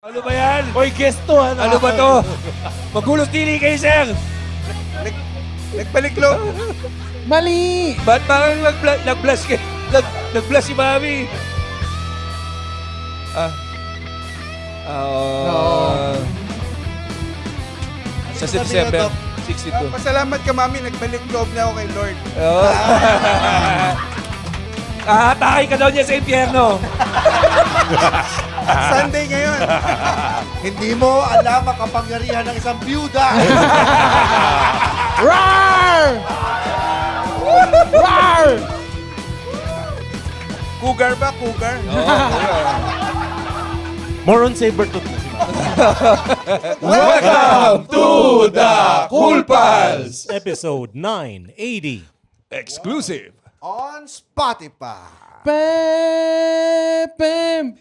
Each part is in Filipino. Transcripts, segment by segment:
Ano ba yan? Hoy, guest to, ha? Ano ba to? Magulot tili kayo, sir! Nagpaliklo. Mali! Ba't parang nag-blush kayo? Nag-blush si Mami? Sa September 62. Pasalamat ka, Mami. Nagbalik loob na ako kay Lord. Oh. Atakay ka daw niya sa impyerno. Sunday ngayon. Hindi mo alam ang kapangyarihan ng isang byuda. Roar! Roar! Cougar ba? Cougar? More on Sabertooth na si Mami. Welcome to the Cool Pals! Episode 980. Exclusive. On Spotify. Pem!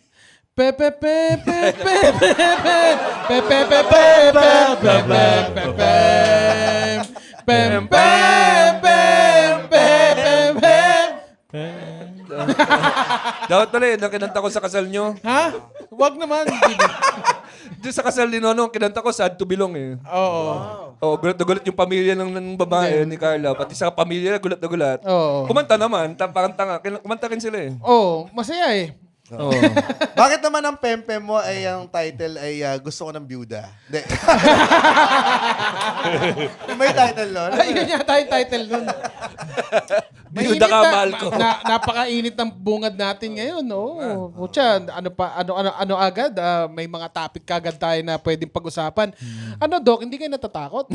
Dapat pala yun, ang kinanta ko sa kasal nyo. Ha? Wag naman. Doon sa kasal ni Nono, kinanta ko Sad to Belong eh. Oo. Oh, gulat na gulat yung pamilya ng babae ni Carla. Pati sa pamilya, gulat na gulat. Oo. Kumanta naman, parang tanga. Kumanta rin sila eh. Oo, masaya eh. Oh. Bakit naman ang pempem mo ay ang title ay gusto ko ng byuda? Hindi. May title nun? Ayun yata yung title nun. Byuda ka, mahal ko. Napakainit ng bungad natin ngayon, no? Pucha, ano agad? May mga topic kagad tayo na pwedeng pag-usapan. Ano, Doc, hindi kayo natatakot?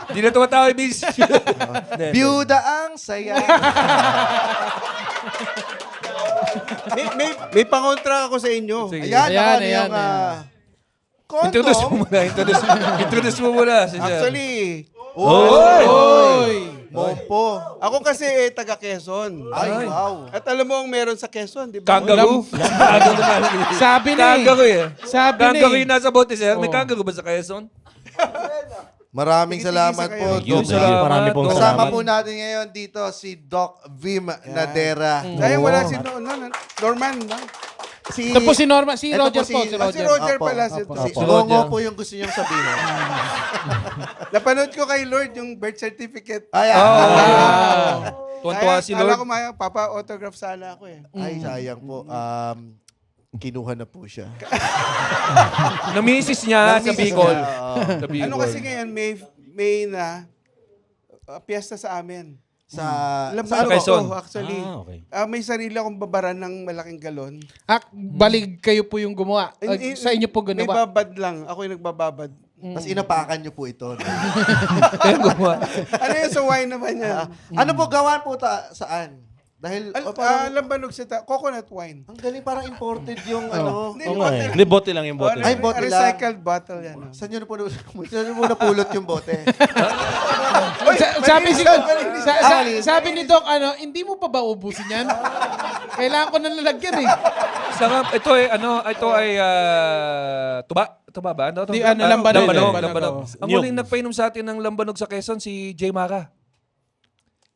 Hindi na tumatawa yung miss. Byuda ang saya. May pangontra ako sa inyo. Sige. Ayan, Ayan, ano ayan, yung Introduce mo condom. muna. Introduce mo muna. Si Sir. Actually, Oy! Mompo. ako kasi taga Quezon. Ay, wow. At alam mo ang meron sa Quezon, di ba? Kangaroo? Kangaroo naman. Sabi na eh. Kangaroo eh. Sabi na Kangaroo eh. yung nasa bote, sir. May Oh. kangaroo ba sa Quezon? Maraming salamat Tigisa po. kayo. Thank you. Salamat, Marami pong Doc. Kasama salamat. po natin ngayon dito si Doc Vim Nadera. Dahil wala si Norman. No? Ito po si Norma, si Ito Roger po po, si- si Si Roger. Roger Opo. pala. Si Si Opo. Ngongo Roger. po yung gusto niyong sabihin. Napanood ko kay Lord yung birth certificate. Ay, Tuwan-tuwa si Kala ko Lord. papa-autograph sana ako eh. Ay, sayang po. Kinuha na po siya. Namisis niya sa Namisis Bicol. niya, oo. Sa Bicol. Ano kasi ngayon, may na piyesta sa amin. Sa Sa ano? Quezon. actually. Okay. May sarili akong babaran ng malaking galon. Balig kayo po yung gumawa. Sa inyo po May ginawa. babad lang. Ako yung nagbababad. Tapos inapakan niyo po ito. No? Kaya gumawa. Ano yun sa wine naman yan? Ano po gawan po saan? Dahil parang, Lambanog sa coconut wine. ang galing parang imported yung ano. Hindi, Oo bottle. nga eh. Hindi, bote lang yung bote. Ay, bote lang. Recycled bottle yan. oh. Saan niyo na po napulot yung bote? Sabi ni Doc, hindi mo pa ba ubusin yan? Kailangan ko na lalagyan eh. Sarap. Ito ay tuba. Tuba ba? Ano, Di, lambanog. Lambanog. Lambanog. Ang huling nagpainom sa atin ng lambanog sa Quezon, si Jay Mara.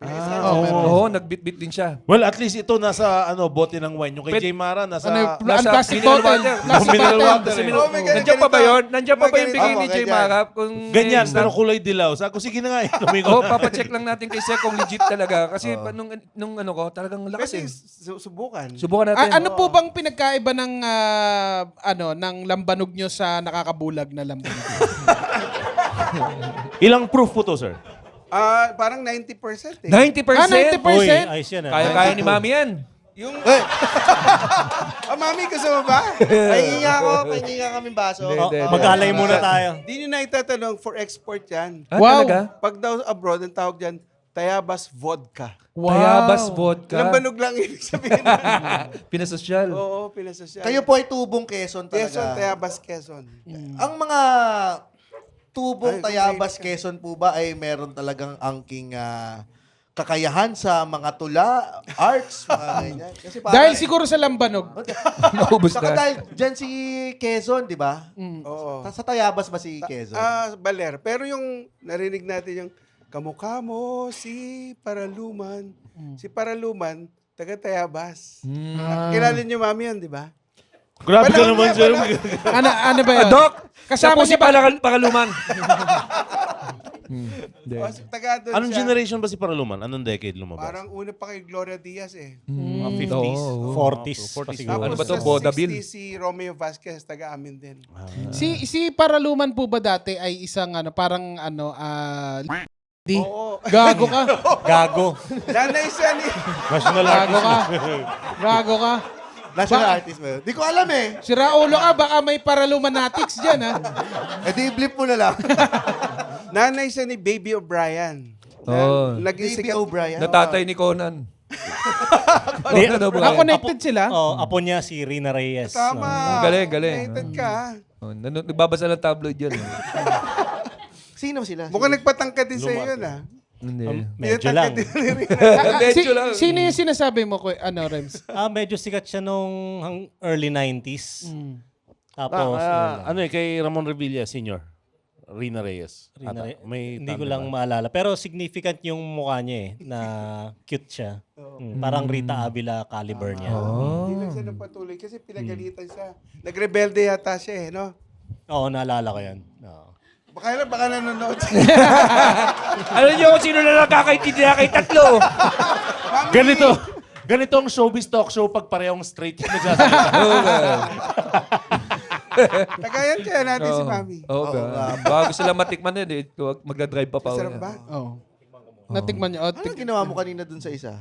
meron. Oo, nagbit-bit din siya. Well, at least ito nasa bote ng wine. Yung kay Pet- Jay Mara, nasa... Ang nasa plastic mineral bottle. water. Plastic Mineral bottle. water. Oh my God, Nandiyan pa ba ganito. yun? Nandiyan pa ba yung bigay ni Opo, Jay ganyan. Mara? Kung Ganyan, pero kulay dilaw. Sabi ko, sige na nga. Oo, papacheck lang natin kay Sir kung legit talaga. Kasi nung ano ko, talagang lakas Kasi eh. subukan. Subukan natin. Ano po bang pinagkaiba ng ng lambanog nyo sa nakakabulag na lambanog? Ilang proof po to, sir? Parang 90% eh. 90%? 90%? Uy, ayos yan. Kaya-kaya ni Mami yan. Yung... Mami, gusto mo ba? Pahingi nga kaming baso. Hindi. Mag-alay muna tayo. Di nyo na itatanong for export yan. Ah, Wow. talaga? Pag daw abroad, ang tawag dyan, Tayabas Vodka. Tayabas vodka. Lambanog lang ibig sabihin. Pinasosyal. Oo, pinasosyan. Kayo po ay tubong Quezon talaga. Quezon, Tayabas, Quezon. Ang mga tubong Ay, Tayabas Quezon po ba ay meron talagang angking kakayahan sa mga tula, arts, mga ganyan. Kasi parang, Dahil siguro sa lambanog. Naubos Saka na. dahil dyan si Quezon, di ba? Oo. Sa Tayabas ba si Quezon? Baler. Pero yung narinig natin yung kamukha mo si Paraluman. Si Paraluman, taga Tayabas. Kilala niyo mami yan, di ba? Grabe ka naman, sir. Ano ba yun? Doc, Kasama kasama si niya ba? Pakaluman. O, taga doon Anong siya. generation ba si Paraluman? Anong decade lumabas? Parang una pa kay Gloria Diaz eh. Mga 50s. Oo. 40s. Tapos Ano ba to? sa Vodaville? 60s, si Romeo Vasquez, taga amin din. Si Paraluman po ba dati ay isang parang di. Oo. Gago ka. Gago. Nanay siya ni... National Gago artist. ka. Gago ka. National artist ba yun? Di ko alam eh. Si Raulo ka, baka may Paralumanatics dyan, ha? Eh di blip mo na lang. Nanay siya ni Baby O'Brien. Oo. Naging Baby sikat. O'Brien. Natatay ni Conan. Di- Conan O'Brien. Connected sila. Oh, apo niya si Rina Reyes. Tama. Galing, galing. Connected ka. Oh, nagbabasa ng tabloid yan. Sino sila? Mukhang nagpatangkad din sa iyo na. Hindi. Medyo lang. Medyo lang. Sino yung sinasabi mo, Rems? Medyo sikat siya nung early 90s. Tapos, kay Ramon Revilla Sr. Rina Reyes. Rina Reyes. May hindi ko tanda lang ba? maalala. Pero significant yung mukha niya eh, na cute siya. Parang Rita Avila caliber niya. Hindi lang siya napatuloy kasi pinagalitan siya. Nagrebelde yata siya eh, no? Oo, naalala ko yan. Oo. Baka nanonood. Alam niyo kung sino na nakakaintindi kay tatlo. Ganito ang showbiz talk show pag parehong straight yung nagsasalita. Tagayan kaya natin si Mami. Oo ba? Bago sila matikman yun, magdadrive pa pa. Masarap ba? Oh. Natikman niyo. Ano ginawa mo kanina dun sa isa?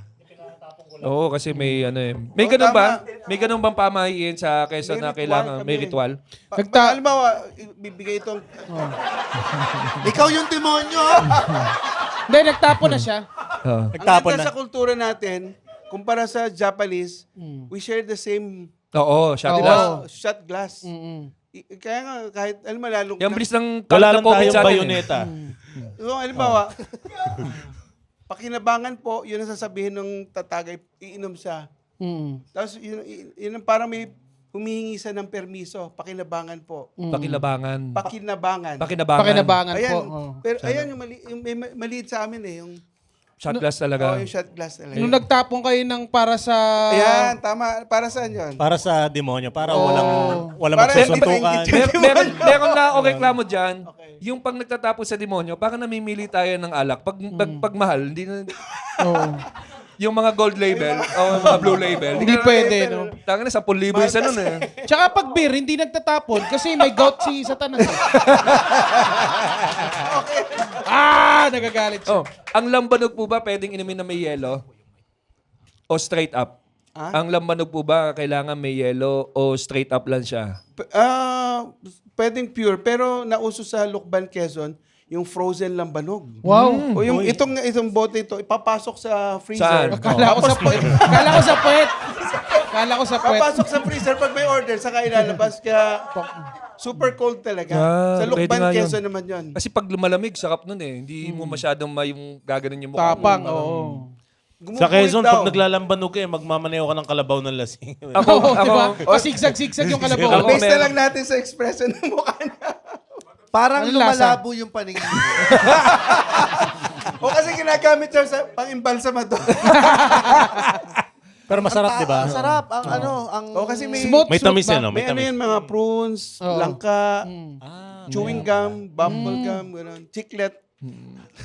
Oo, kasi may May ganun ba? May ganun bang pamahiin sa Quezon May na ritual kailangan? May kami. ritual? Halimbawa, bibigay itong... Ikaw yung demonyo! Hindi, nagtapo na siya. Oo. Nagtapon Ang ganda na. sa kultura natin, kumpara sa Japanese, we share the same Oo, shot Oo. glass. shot glass. Kaya nga, kahit, alam mo, lalong... Yung bilis ng Wala lang COVID tayong sa atin, bayoneta. So, halimbawa, pakinabangan po, yun ang sasabihin ng tatagay, iinom siya. Tapos, yun ang parang may humihingi siya ng permiso, pakinabangan po. Pakilabangan. Pakinabangan. Pakinabangan. Pakinabangan Ayan, po. Oh. pero ayan yung may maliit sa amin eh, yung Shot glass talaga. yung shot glass talaga. Nung nagtapon kayo ng para sa... Ayan, tama. Para saan yun? Para sa demonyo. Para walang Para magsusuntukan. Meron na ako reklamo dyan. Yung pag nagtatapos sa demonyo, baka namimili tayo ng alak. Pag mahal, hindi na... Oo. Yung mga gold label o mga blue label. Hindi pwede, no? Tanga na, 10,000 isa nun eh. Tsaka pag beer, hindi nagtatapon kasi may gout si Satanas. Nagagalit siya. Oh, ang lambanog po ba pwedeng inumin na may yelo? O straight up? Ang lambanog po ba kailangan may yelo o straight up lang siya? Pwedeng pure, pero nauso sa Lukban, Quezon, yung frozen lambanog. Wow. O yung itong bote ito, ipapasok sa freezer. Saan? Kala ko sa puwet. Kala ko sa puwet. Kala ko sa puwet. Papasok sa freezer pag may order, saka ilalabas. Kaya super cold talaga. Sa pwede Lukban, nga yun. Quezon naman yun. Kasi pag lumalamig, sarap nun eh. Hindi mo masyadong yung gaganon yung mukha. Tapang, mo. oo. Sa Quezon, daw. pag naglalambanog ka magmamaneo ka ng kalabaw ng lasing. Oo, diba? Pasigsag-sigsag yung kalabaw. Ako, Base na meron. lang natin sa expression ng mukha niya. Parang Anong lasa? lumalabo yung paningin mo. O kasi ginagamit siya sa pang-imbalsamador. Pero masarap, di ba? Masarap. Ang O kasi may... Smooth. May tamis ba? yan, no? May May ano tamis. yan, mga prunes, Oo. langka, chewing gum, bubble gum, gano'n, chiclet.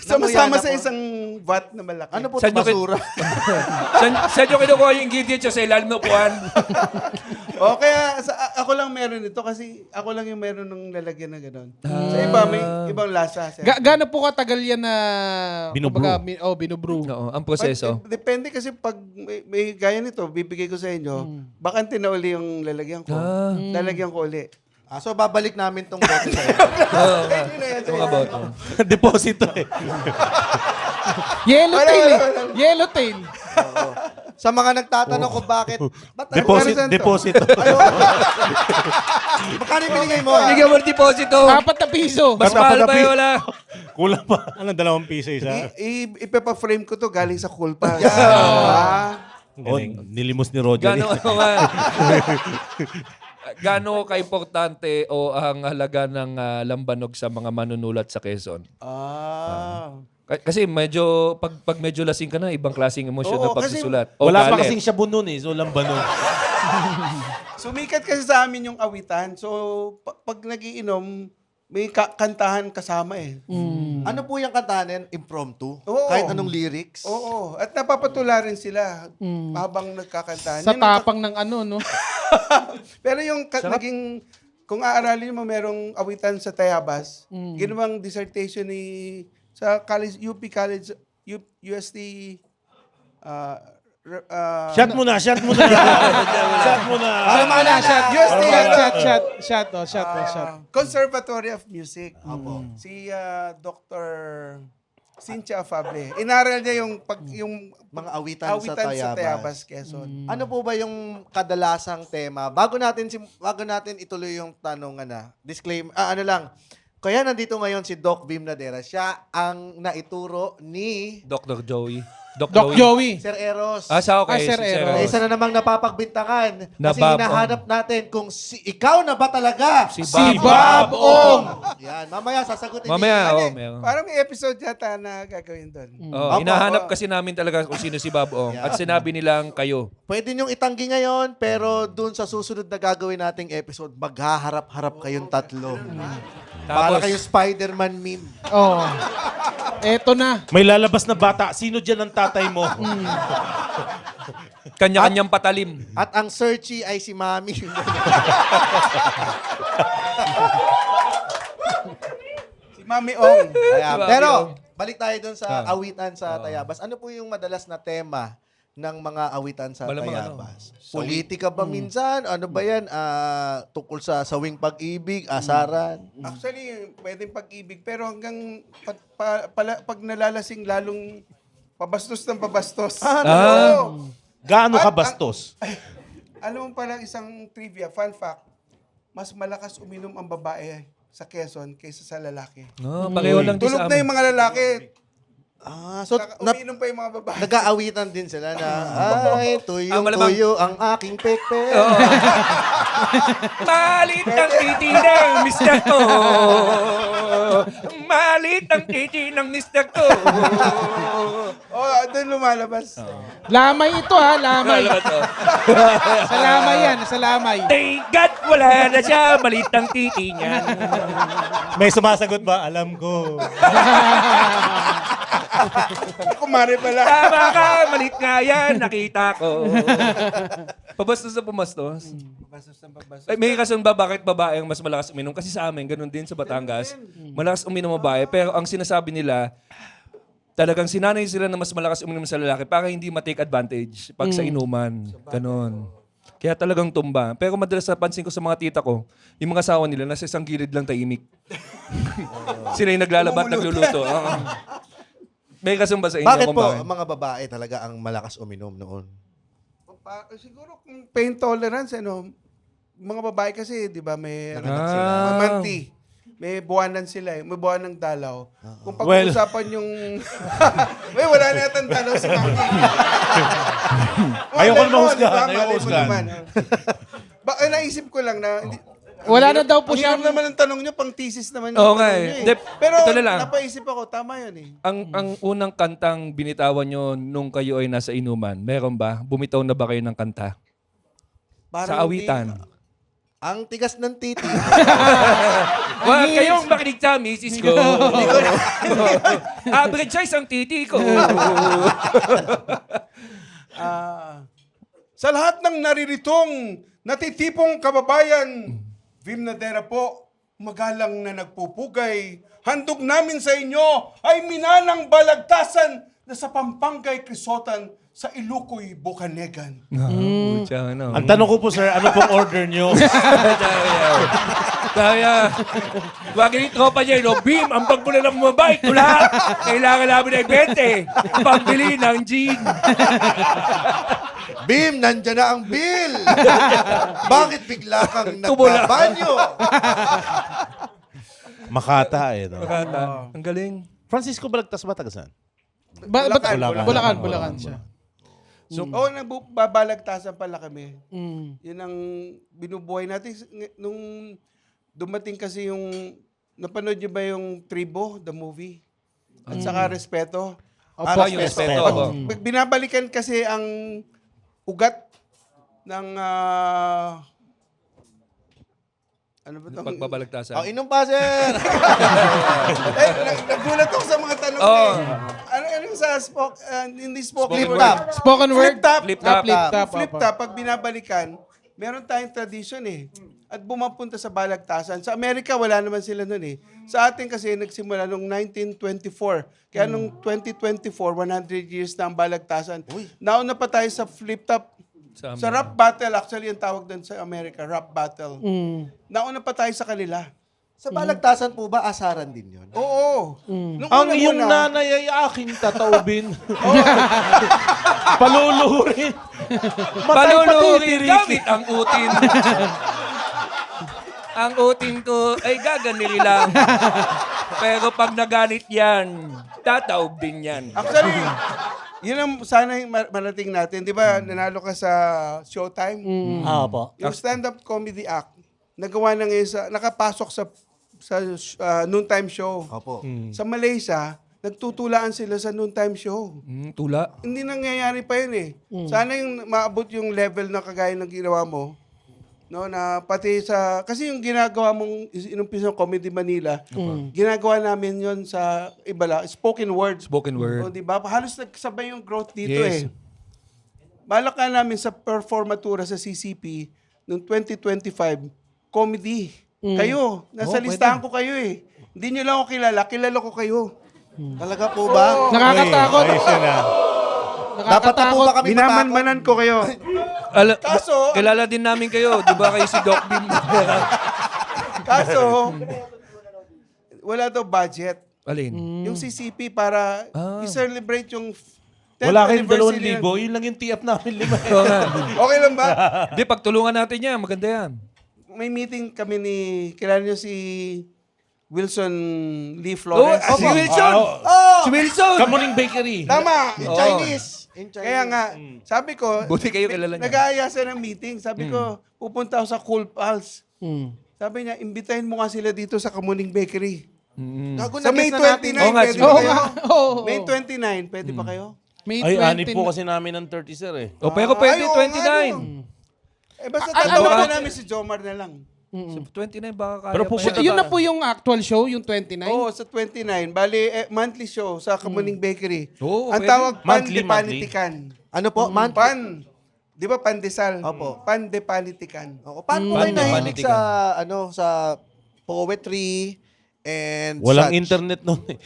Sama-sama sa isang vat na malaki. Ano po Saan ito nyo basura? Saan nyo kinukuha yung ingredients sa ilalim ng upuan? O kaya ako lang meron ito kasi ako lang yung meron ng lalagyan na gano'n. Sa iba, may ibang lasa. Gaano po katagal yan na... Binubrew. kumbaga, binubrew. Oo, ang proseso. Depende kasi pag may gaya nito, bibigay ko sa inyo, bakante na uli yung lalagyan ko. Lalagyan ko uli. So, babalik namin tong bote sa'yo. Mga boto. Deposito eh. Yellowtail eh. Yellowtail. Sa mga nagtatanong kung bakit, ba't Deposito. Magkano yung binigay mo? Bigyan mo ng deposito. 4 piso. Mas mahal pa yun, wala. Kulang pa. Ano, 2 piso isa? Ipepa-frame ko to galing sa Kulpa. Oh, nilimos ni Roger. Gano'n Gaano ka-importante o ang halaga ng lambanog sa mga manunulat sa Quezon? Kasi medyo, pag medyo lasing ka na, ibang klaseng emosyon Oo, na pagsusulat. O Wala pa galit. kasing shabu nun eh. So, lambanog. Sumikat kasi sa amin yung awitan. So, pag nagiinom, may kantahan kasama eh. Ano po yung kantahan? Impromptu? Oo. Kahit anong lyrics? Oo. At napapatula rin sila habang nagkakantahan. Sa Yun ang tapang ng ano, no? Pero yung naging, kung aaralin mo, merong awitan sa Tayabas, ginawang dissertation sa college, UP College, UST, Shot mo na. Shot mo na. Tama na, shot. UST, Shot. Conservatory of Music. Si Dr. Cynthia Afable. Inaral niya yung Mga awitan sa Tayabas. Quezon. Ano po ba yung kadalasang tema? Bago natin ituloy yung tanong disclaimer, kaya nandito ngayon si Doc Vim Nadera. Siya ang naituro ni Dr. Joey. Doc Joey. Sir Eros. Siya okay. Sir Si Eros. Isa na namang napapagbintangan. Na Kasi Bob hinahanap natin kung ikaw na ba talaga? Si Bob Ong. Yan, mamaya sasagutin Mamaya, niya. meron. Parang may episode yata na gagawin doon. Oh, hinahanap kasi namin talaga kung sino si Bob Ong. At sinabi nilang kayo. Pwede niyong itanggi ngayon, pero dun sa susunod na gagawin nating episode, maghaharap-harap kayong tatlo. Para Tapos- kayo Spider-Man meme. Oh. Eto na. May lalabas na bata. Sino dyan ang tatay mo? Kanya-kanyang patalim. At ang searchy ay si Mami. Si Mami Ong. Ayan. Mami Pero, Ong. balik tayo dun sa awitan sa Tayabas. Ano po yung madalas na tema ng mga awitan sa Malamang Tayabas? Politika ba minsan? Ano ba yan? Tungkol sa sawing pag-ibig, asaran? Actually, pwedeng pag-ibig. Pero hanggang pag nalalasing, lalong pabastos ng pabastos. Oo. Gaano ka At- bastos? Alam mo pala isang trivia, fun fact, mas malakas uminom ang babae sa Quezon kaysa sa lalaki. No, pareho lang din Tulog sa na amin. yung mga lalaki. So, Umiinom pa yung mga babae. nag-aawitan din sila na, ay, malamang- tuyong-tuyo ang aking pekpe. Malit ang titi ng Mr. Ko. Malit ang titi ng Mr. Ko. Doon lumalabas. Lamay ito ha, lamay. Alam mo to? Sa lamay yan, sa lamay. Thank God, wala na siya. Malit ang titi niya. May sumasagot ba? Alam ko. Kumari pala. Tama ka, malit nga yan. Nakita ko. Pabastos na pumastos. Pabastos ng pabastos. Ay, may rason ba bakit babae ang mas malakas uminom? Kasi sa amin, ganun din sa Batangas. Malakas uminom ang babae. Pero ang sinasabi nila, talagang sinanay sila na mas malakas uminom sa lalaki para hindi ma-take advantage pag sa inuman. Ganun. Kaya talagang tumba. Pero madalas napansin ko sa mga tita ko, yung mga asawa nila nasa isang gilid lang tahimik. Sila yung naglalabat, nagluluto. Oo. May rason ba sa inyo? Bakit kung po mga babae talaga ang malakas uminom noon? Siguro kung pain tolerance, mga babae kasi, di ba, may Ah. mamanti. May buwanan sila may buwanan ng dalaw. Kung pag-uusapan yung... May wala na yatang dalaw si Mami. Ayoko na mahusgahan, Di ba? ayoko Malay mo mahusgahan. naman. Naisip ko lang na... Wala na daw po Ang siyang... hirap naman ang tanong nyo, pang thesis naman yung Oo nga tanong eh. nyo Dep- Pero ito na lang. napaisip ako, tama yun eh. Ang unang kantang binitawan nyo nung kayo ay nasa inuman, meron ba? Bumitaw na ba kayo ng kanta? Parang Sa awitan. Ang tigas ng titi. Huwag kayong makinig sa misis ko. Average size ang titi ko. Sa lahat ng nariritong natitipong kababayan, Vim Nadera po, magalang na nagpupugay. Handog namin sa inyo ay minanang balagtasan na sa Pampangay Crisotan sa Ilukoy, Bukanegan. Ang tanong ko po, sir, ano pong order nyo? Kaya, wag yung tropa niya, no? Beam, ang pagpula ng mabay, tula. Kailangan namin ng 20. Pambili ng gin. Bim, nandyan na ang bill! Bakit bigla kang Tumula. nagbabanyo? Makata eh. No? Makata. Ang galing. Francisco Balagtas ba tagasan? Bulacan siya. So, nagbabalagtasan pala kami. Yun ang binubuhay natin. Nung dumating kasi yung, napanood niyo ba yung Tribo, the movie? At saka Respeto? Opo, yung respeto. Opo. Binabalikan kasi ang ugat ng Ano ba itong... Pagbabalagtasan. Oh, inom pa, sir! Nagulat ako sa mga tanong Oh. Ano sa hindi spoken Spoken word? word. Spoken word? Flip top. Flip top. Flip top. Flip top, pag binabalikan, meron tayong tradition eh. At bumapunta sa balagtasan. Sa Amerika, wala naman sila nun eh. Sa atin kasi, nagsimula nung 1924. Kaya nung 2024, 100 years na ang balagtasan. Nauna pa tayo sa flip top. Sa rap battle, actually, yung tawag doon sa Amerika, rap battle. Nauna pa tayo sa kanila. Sa balagtasan po ba, asaran din yun? Oo. Nung Ang iyong una-una, nanay ay aking tataubin. Paluluhurin. Paluluhurin gamit ang utin. Ang utin ko ay gaganili lang. Pero pag nagalit yan, tataob din yan. actually, yun ang sana yung marating natin. Di ba, nanalo ka sa Showtime? Po. Yung stand-up comedy act, nagawa na ngayon nakapasok sa noontime show. Opo. Sa Malaysia, nagtutulaan sila sa noontime show. Tula. Hindi nangyayari pa yun eh. Sana yung maabot yung level na kagaya ng ginawa mo. No, na pati sa kasi yung ginagawa mong inumpisa ng Comedy Manila, ginagawa namin yon sa ibala, spoken word. Spoken word. O, di ba? Halos nagsabay yung growth dito Yes. eh. Balak ka namin sa performatura sa CCP noong 2025, comedy. Kayo, nasa listahan ko kayo eh. Hindi nyo lang ako kilala ko kayo. Talaga po ba? Nakakatakot. Ayos yun ah. Dapat na po ba kami matakot? Binamanmanan ko kayo. Kaso, kilala din namin kayo. Di ba kayo si Doc Bim? Kaso, wala daw budget. Alin? Yung CCP para i-celebrate yung 10th Wala kayong anniversary 2,000. Yun lang yung TF namin 5. Oo nga. Okay lang ba? Di, pagtulungan natin yan. Maganda yan. May meeting kami kilala niyo si Wilson Lee Flores. Si Wilson! Si Wilson! Kamuning Bakery. Tama! In Chinese. In Chinese. Kaya nga, sabi ko, Buti kayo kilala niya. nag-aaya siya ng meeting. Sabi ko, pupunta ako sa Cool Pals. Sabi niya, imbitahin mo nga sila dito sa Kamuning Bakery. Gago Sa na May guess na natin. 29, Oo nga, pwede sige. ba Oo kayo? nga. Oo. May 29, pwede ba kayo? May Ay, 20 anip po kasi namin ng 30, sir eh. O, pero pwede Ay, oo nga, 29. Eh basta Ano tatawagan ba? namin si Jomar na lang. Sa 29 baka kaya Pero pa pupunta yan. Yun na po yung actual show, yung 29? Oo, sa 29. Bali, monthly show sa Kamuning Bakery. Oo, Ang pwede. tawag, pan Monthly, de panitikan. Ano po? Man? Pan. Di ba pandesal? Opo. Pan de panitikan. Oo, paano po kayo Paano nahilig panitikan? sa poetry and Walang such? internet noon eh.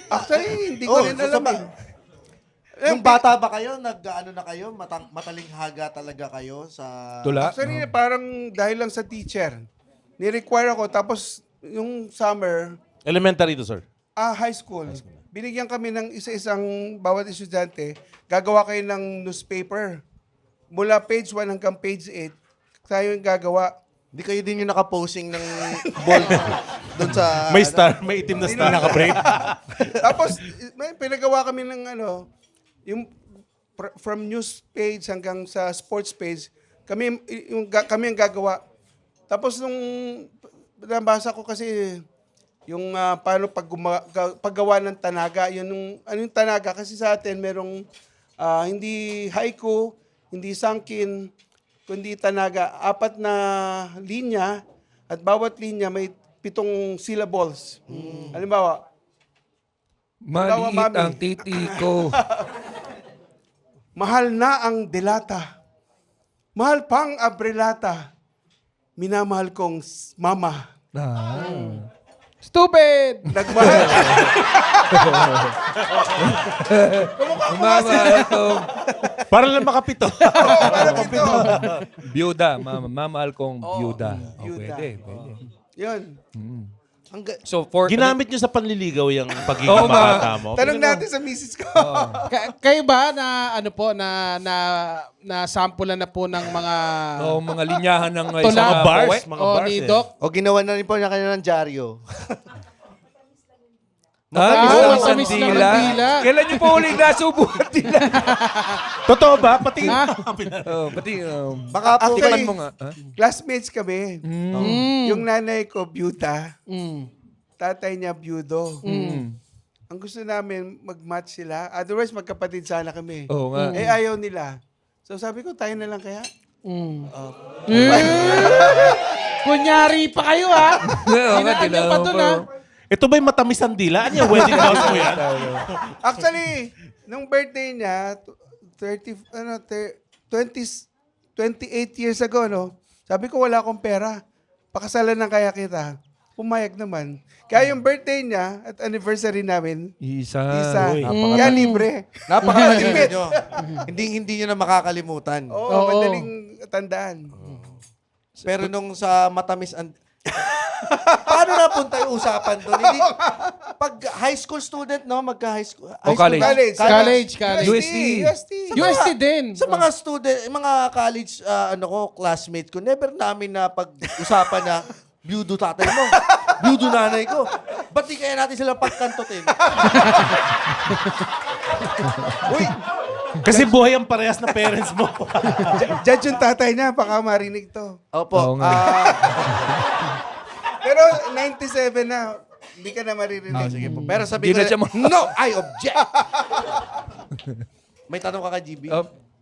Actually, hindi ko rin alam. Yung bata ba kayo, nag-ano na kayo, matalinghaga talaga kayo sa... Tula? Actually, parang dahil lang sa teacher. Ni-require ako. Tapos, yung summer, Elementary to, sir. high school. Binigyan kami ng isa-isang bawat estudyante. Gagawa kayo ng newspaper. Mula page 1 hanggang page 8, tayo yung gagawa. Di kayo din yung nakaposing ng bold doon sa... May star, may itim na star. Naka-break. Tapos, may pinagawa kami ng yung from news page hanggang sa sports page, kami ang gagawa. Tapos nung nabasa ko kasi yung paano paggawa ng tanaga, yun yung tanaga kasi sa atin merong hindi haiku, hindi sangkin, kundi tanaga, 4 na linya at bawat linya may 7 syllables. Halimbawa, Maliit Mami. ang titi ko. mahal na ang delata. Mahal pang abrelata. Minamahal kong mama. Stupid! Nagmahal. Mama, ito. Para lang makapito. Byuda. Mamahal kong byuda. Oh, byuda. pwede. Yun. So, for... Ginamit nyo sa panliligaw yung pagiging Oo, makata mo. Tanong natin sa misis ko. Kayo ba na ano po na sample na po ng mga Oh, mga linyahan ng Tula. isang Mga bars, poet. mga o bars ni eh. Doc? O ginawa na rin po niya kanina ng dyaryo. Isang Miss ng dila. Dila. Kailan niyo po ulit nasubo ang dila? Totoo ba? Pati Oh, pati... Baka po tikman kayo... mo nga. Ha? Classmates kami. Mm. Yung nanay ko, byuda. Mm. Tatay niya, byudo. Ang gusto namin, mag-match sila. Otherwise, magkapatid sana kami. Oo nga. Eh, ayaw nila. So, sabi ko, tayo na lang kaya. Kunyari pa kayo, ha? Oo nga, Hinaan niyo pa dun, ha? Ito ba'y matamis ang dila? Ano yung wedding vows mo yan? Actually, nung birthday niya, 28 years ago, no? Sabi ko, wala akong pera. Pakasalan ng kaya kita. Pumayag naman. Kaya yung birthday niya at anniversary namin, Isa. isa. Uy. Kaya libre. Napakatipid nyo. Hindi nyo na makakalimutan. Oo, Oo. madaling tandaan. Pero nung sa matamis paano napunta yung usapan doon? Hindi, pag high school student, no? Magka-high school. college. College. UST. UST din. Sa mga student, mga college, classmate ko, never namin na pag-usapan na, byudo tatay mo, byudo nanay ko. Ba't di kaya natin sila pagkantutin? Uy, Kasi buhay ang parehas na parents mo. judge yung tatay niya, baka marinig to. Opo. Oo nga. Pero 97 na, hindi ka na maririnig. Sige po. Pero sabi Di ko, na siya no, I object. May tanong ka GB?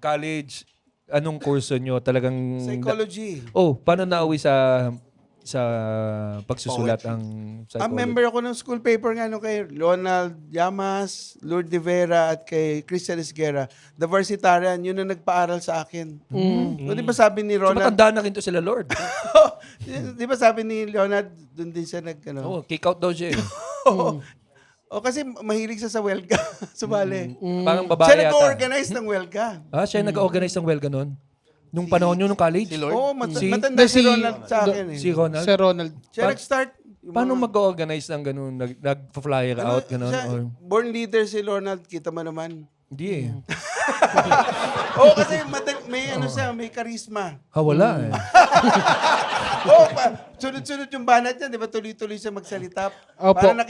College, anong kurso nyo? Talagang... Psychology. Paano nauwi sa pagsusulat ang psychology? Member ako ng school paper nga nung kay Ronald Llamas, Lourdes de Vera, at kay Christian Esguerra. The Varsitarian, yun ang nagpaaral sa akin. O, di ba sabi ni So, Ronald, matanda na rin to sila, Lord. di ba sabi ni Leonard, doon din siya Kick out daw siya eh. O kasi mahilig siya sa welga. Sumali. Parang babae Siya yata. nag-organize ng welga. Siya yung nag-organize ng welga noon? Nung panahon nyo, nung college? Si Lord? Oo, Si- matanda si Ronald sa akin eh. Si Ronald? Sir Ronald. Siya nag-start. yung Paano mga- mag-organize ng ganun? Nag-flyer out, ganun? siya, Or, born leader si Ronald, kita mo naman. hindi eh. Oo, kasi may ano siya, may karisma. Wala eh. Oo, sunod-sunod yung banat niya, di ba? Tuloy-tuloy siya magsalita. Opo. Para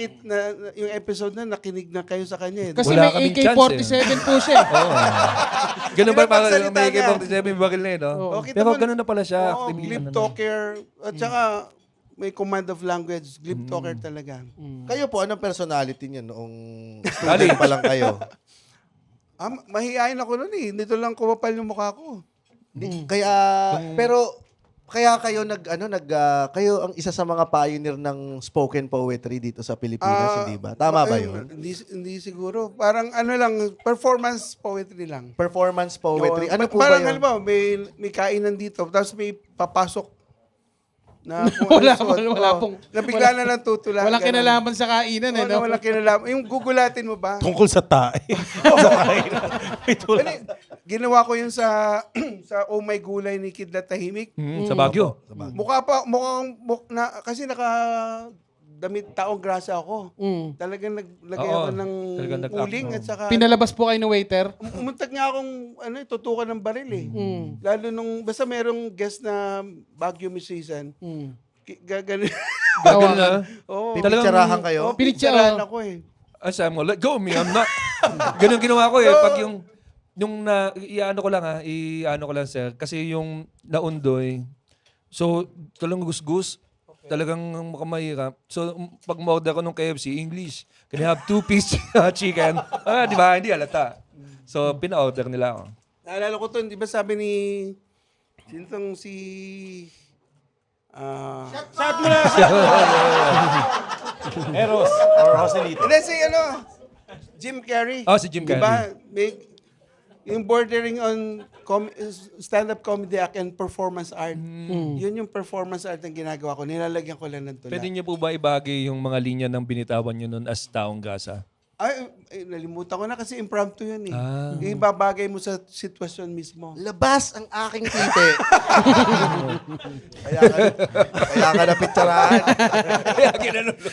yung episode na nakinig na kayo sa kanya eh. Kasi Wala may kaming AK-47 po siya. Ganun ba? Pinapagsalita May niya. AK-47 bakil na eh, no? Oo, kita Pero mo- ganun na pala siya. Oo, Active- glib ano na. talker. At saka, may command of language. Glib talker talaga. Kayo po, anong personality niyo noong Ali. student pa lang kayo? Mahihayin ako nun eh. Nito lang kumapal yung mukha ko. Kaya kayo kayo ang isa sa mga pioneer ng spoken poetry dito sa Pilipinas, hindi ba? Tama ba yun? Hindi siguro. Parang ano lang, performance poetry lang. Performance poetry. Ano po parang ba yun? halimbawa, may kainan dito, tapos may papasok na kung Wala ano suot. wala Oo. pong- Nabigla na lang tutula. Walang ganun. kinalaman sa kainan eh. No? Walang kinalaman. Yung gugulatin mo ba? Tungkol sa tae. Sa kainan. May tulad. Ano, ginawa ko yun sa sa Oh My Gulay ni Kid na Tahimik. Sa Baguio. Kasi naka damit taong grasa ako. Talagang naglagay Oo, ako ng talagang nag-act, uling no. at saka Pinalabas po kayo ng waiter. umuntag nga akong tutukan ng baril eh. Lalo nung basta merong guest na Baguio musician. Gaganon. Gagawin na. Oo. Pipitsarahan kayo? Pinitsarahan ako eh. Samuel, let go me, I'm not. Ganun ginawa ko eh. Pag yung i-ano ko lang i-ano ko lang sir. Kasi yung naundoy, so talagang gus-gus, talagang mukhang mahirap. So pag ma-order ko ng KFC, English. Can I have 2-piece chicken? Di ba? Hindi halata. So pina-order nila ako. Naalala ko to, di ba sabi ni sino si Shout mo na! Eros or Joselito. Hindi si Jim Carrey. Si Jim Di ba? Carrey. Yung bordering on stand-up comedy act and performance art. Yun yung performance art na ginagawa ko. Nilalagyan ko lang ng tula. Pwede niyo po ba ibagay yung mga linya ng binitawan niyo noon as taong gasa? Ay, nalimutan ko na kasi impromptu yun eh. Ah. Yung ibabagay mo sa sitwasyon mismo. Labas ang aking tite. kaya ka napitsarahan. Kaya ginanulo.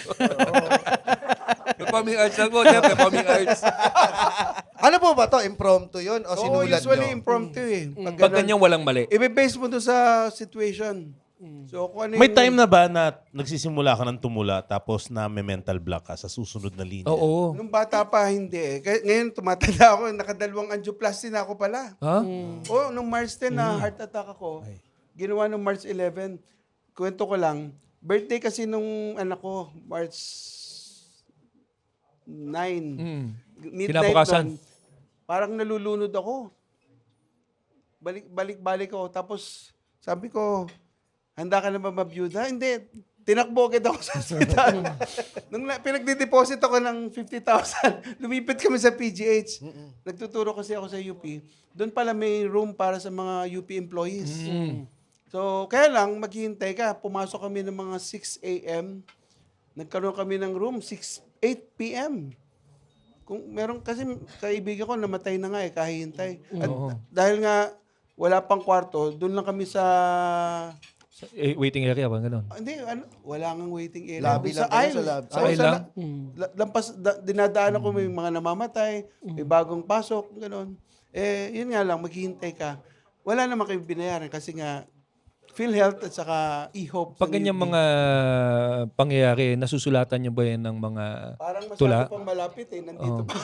Performing arts lang po. Performing arts. Ano po ba to? Impromptu yun? O Oo, sinulat usually nyo? impromptu eh. Pag ganyan walang mali. Ibe-base mo doon sa situation. So, kung ano May yung- time na ba na nagsisimula ka ng tumula tapos na may mental block ka sa susunod na linya? Oo. Nung bata pa, hindi eh. Ngayon, tumatanda ako. Nakadalawang angioplasty na ako pala. Ha? Oo, nung March 10 na heart attack ako. Ginawa nung March 11. Kwento ko lang. Birthday kasi nung anak ko, March 9. Midnight Kinabukasan. nun, parang nalulunod ako. balik ako. Tapos sabi ko, handa ka na ba mabiyuda? Hindi. Tinakbo agad ako sa hospital. Nung pinagdideposit ako ng 50,000, lumipit kami sa PGH. Nagtuturo kasi ako sa UP. Doon pala may room para sa mga UP employees. So, kaya lang, maghihintay ka. Pumasok kami ng mga 6 a.m. Nagkaroon kami ng room, 8 p.m. Kung meron, kasi kaibigan ko, namatay na nga kahihintay. At dahil nga, wala pang kwarto, doon lang kami sa... Waiting area ba? Ganun. Hindi, wala nga waiting area. Lobby sa lang kayo, aisle. sa lobby. Sa aisle lang? Lampas, dinadaanan ko may mga namamatay, may bagong pasok, gano'n. Yun nga lang, maghihintay ka. Wala naman kayo binayaran kasi nga, PhilHealth at saka e-hope. Pag ganyang mga pangyayari, nasusulatan nyo ba yan ng mga parang masyado tula? pang malapit nandito pa.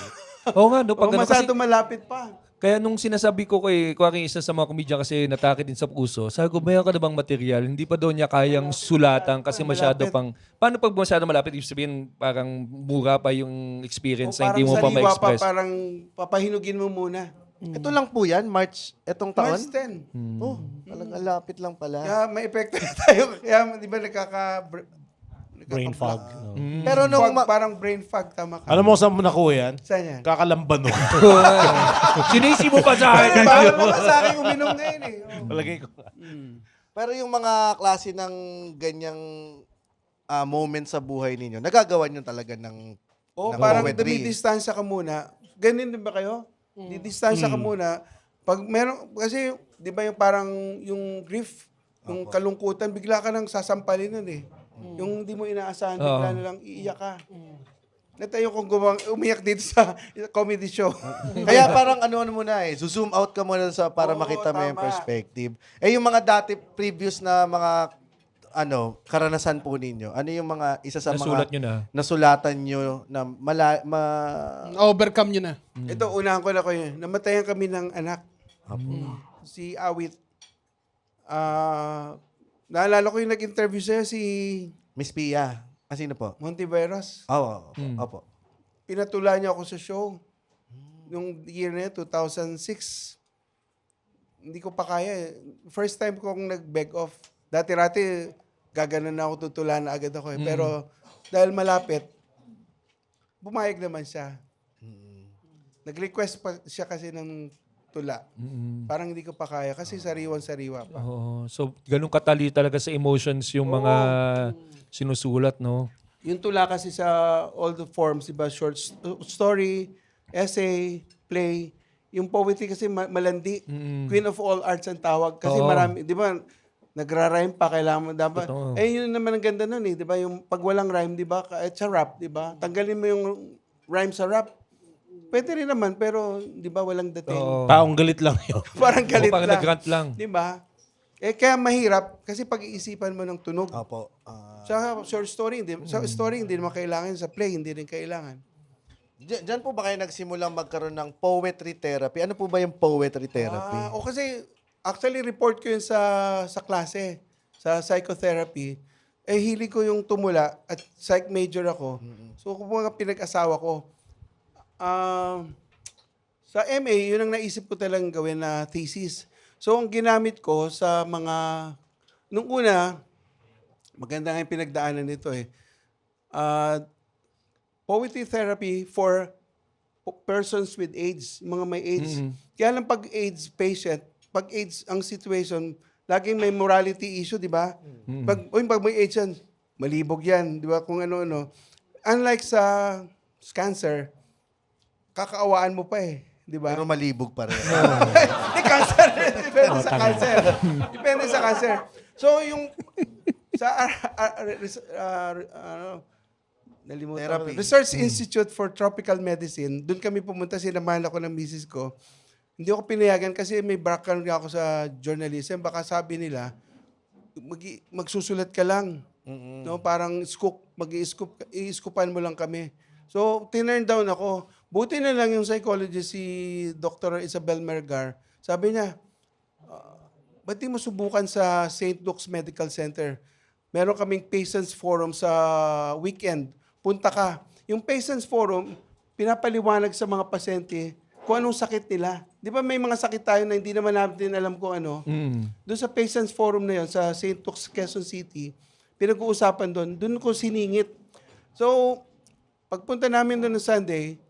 Oo nga, no? Pag ganun, kasi, Masyado malapit pa. kaya nung sinasabi ko kay kuwari isa sa mga komedya kasi natake din sa puso, sabi ko, mayroon ka na bang material? Hindi pa daw niya kayang sulatan kasi masyado pang... Paano pag masyado malapit? Ibig sabihin, parang mura pa yung experience na hindi mo pa sariwa ma-express. parang papahinugin mo muna. Ito lang po yan, March, etong taon? March 10. Oh, talagang lapit lang pala. Kaya may epekto na tayo. Kaya di ba Brain fog. No? Pero nung parang brain fog, tama ka. Alam mo saan mo nakuha yan? Saan yan? Kakalambano. Sinisi mo pa sa akin. Paano naman sa akin uminom ngayon Palagay ko. Pero yung mga klase ng ganyang moment sa buhay ninyo, nagagawa nyo talaga ng Parang poetry. dumidistansya ka muna. Ganun din ba kayo? Didistansya ka muna. Pag meron, kasi, di ba yung parang yung grief, yung kalungkutan, bigla ka nang sasampalin nun Yung hindi mo inaasahan, bigla na lang iiyak ka. Natayo kong umiyak dito sa comedy show. Kaya parang ano muna zoom out ka muna para Oo, makita mo yung tama. perspective. Yung mga dati, previous na mga karanasan po ninyo, ano yung mga isa sa Nasulat mga nyo na. nasulatan nyo na Overcome nyo na. Ito, unahan ko na ko yun. Namatayan kami ng anak. Si Awit. Naalala ko yung nag-interview sa'yo, si Miss Pia? Sino po? Montiveros. Oo. Opo. Pinatula niya ako sa show. Yung year na yun, 2006. Hindi ko pa kaya. First time kong nag-beg off. Dati-rati, gaganon na ako, tutula na agad ako. Pero dahil malapit, bumayag naman siya. Nag-request pa siya kasi ng tula. Parang hindi ko pa kaya kasi sariwan-sariwa pa. Oo. So, ganun katali talaga sa emotions yung mga sinusulat, no? Yung tula kasi sa all the forms, diba? Short story, essay, play. Yung poetry kasi malandi. Queen of all arts ang tawag. Kasi marami, di ba, nagra-rhyme pa, kailangan mo dapat. Totoo. Yun naman ang ganda nun di ba? Yung pag walang rhyme, di ba? Kahit sa rap, di ba? Tanggalin mo yung rhyme sa rap. Pwede rin naman, pero di ba walang dating. Taong galit lang yun. Parang galit Parang lang. nag-grant lang. Di ba? Kaya mahirap kasi pag-iisipan mo ng tunog. Opo. Sa short story, sa story hindi naman kailangan, sa play hindi rin kailangan. Diyan po ba kayo nagsimulang magkaroon ng poetry therapy? Ano po ba yung poetry therapy? O kasi actually report ko yun sa klase, sa psychotherapy. Hilig ko yung tumula at psych major ako. So kung mga pinag-asawa ko, sa MA, yun ang naisip ko talagang gawin na thesis. So ang ginamit ko sa mga, nung una, maganda nga yung pinagdaanan nito poetry therapy for persons with AIDS, mga may AIDS. Kaya lang pag AIDS patient, pag AIDS ang situation, laging may morality issue, di ba? Pag may AIDS yan, malibog yan, di ba? Kung ano-ano. Unlike sa cancer, kakaawaan mo pa di ba? Pero malibog pa rin. Hindi, cancer. Depende sa cancer. Depende sa cancer. So, yung sa nalimutan Therapy. ko. Research Institute for Tropical Medicine, doon kami pumunta, sinamahan ako ng misis ko. Hindi ako pinayagan kasi may background nga ako sa journalism. Baka sabi nila, magsusulat ka lang. No, parang scoop, i-scoopan mo lang kami. So, tinurn down ako. Buti na lang yung psychologist, si Dr. Isabel Mergar. Sabi niya, ba't di mo subukan sa St. Luke's Medical Center? Meron kaming patients forum sa weekend. Punta ka. Yung patients forum, pinapaliwanag sa mga pasyente kung anong sakit nila. di ba may mga sakit tayo na hindi naman natin alam kung ano. Doon sa Patients Forum na yon sa St. Luke's, Quezon City, pinag-uusapan doon ko siningit. So, pagpunta namin doon ng Sunday,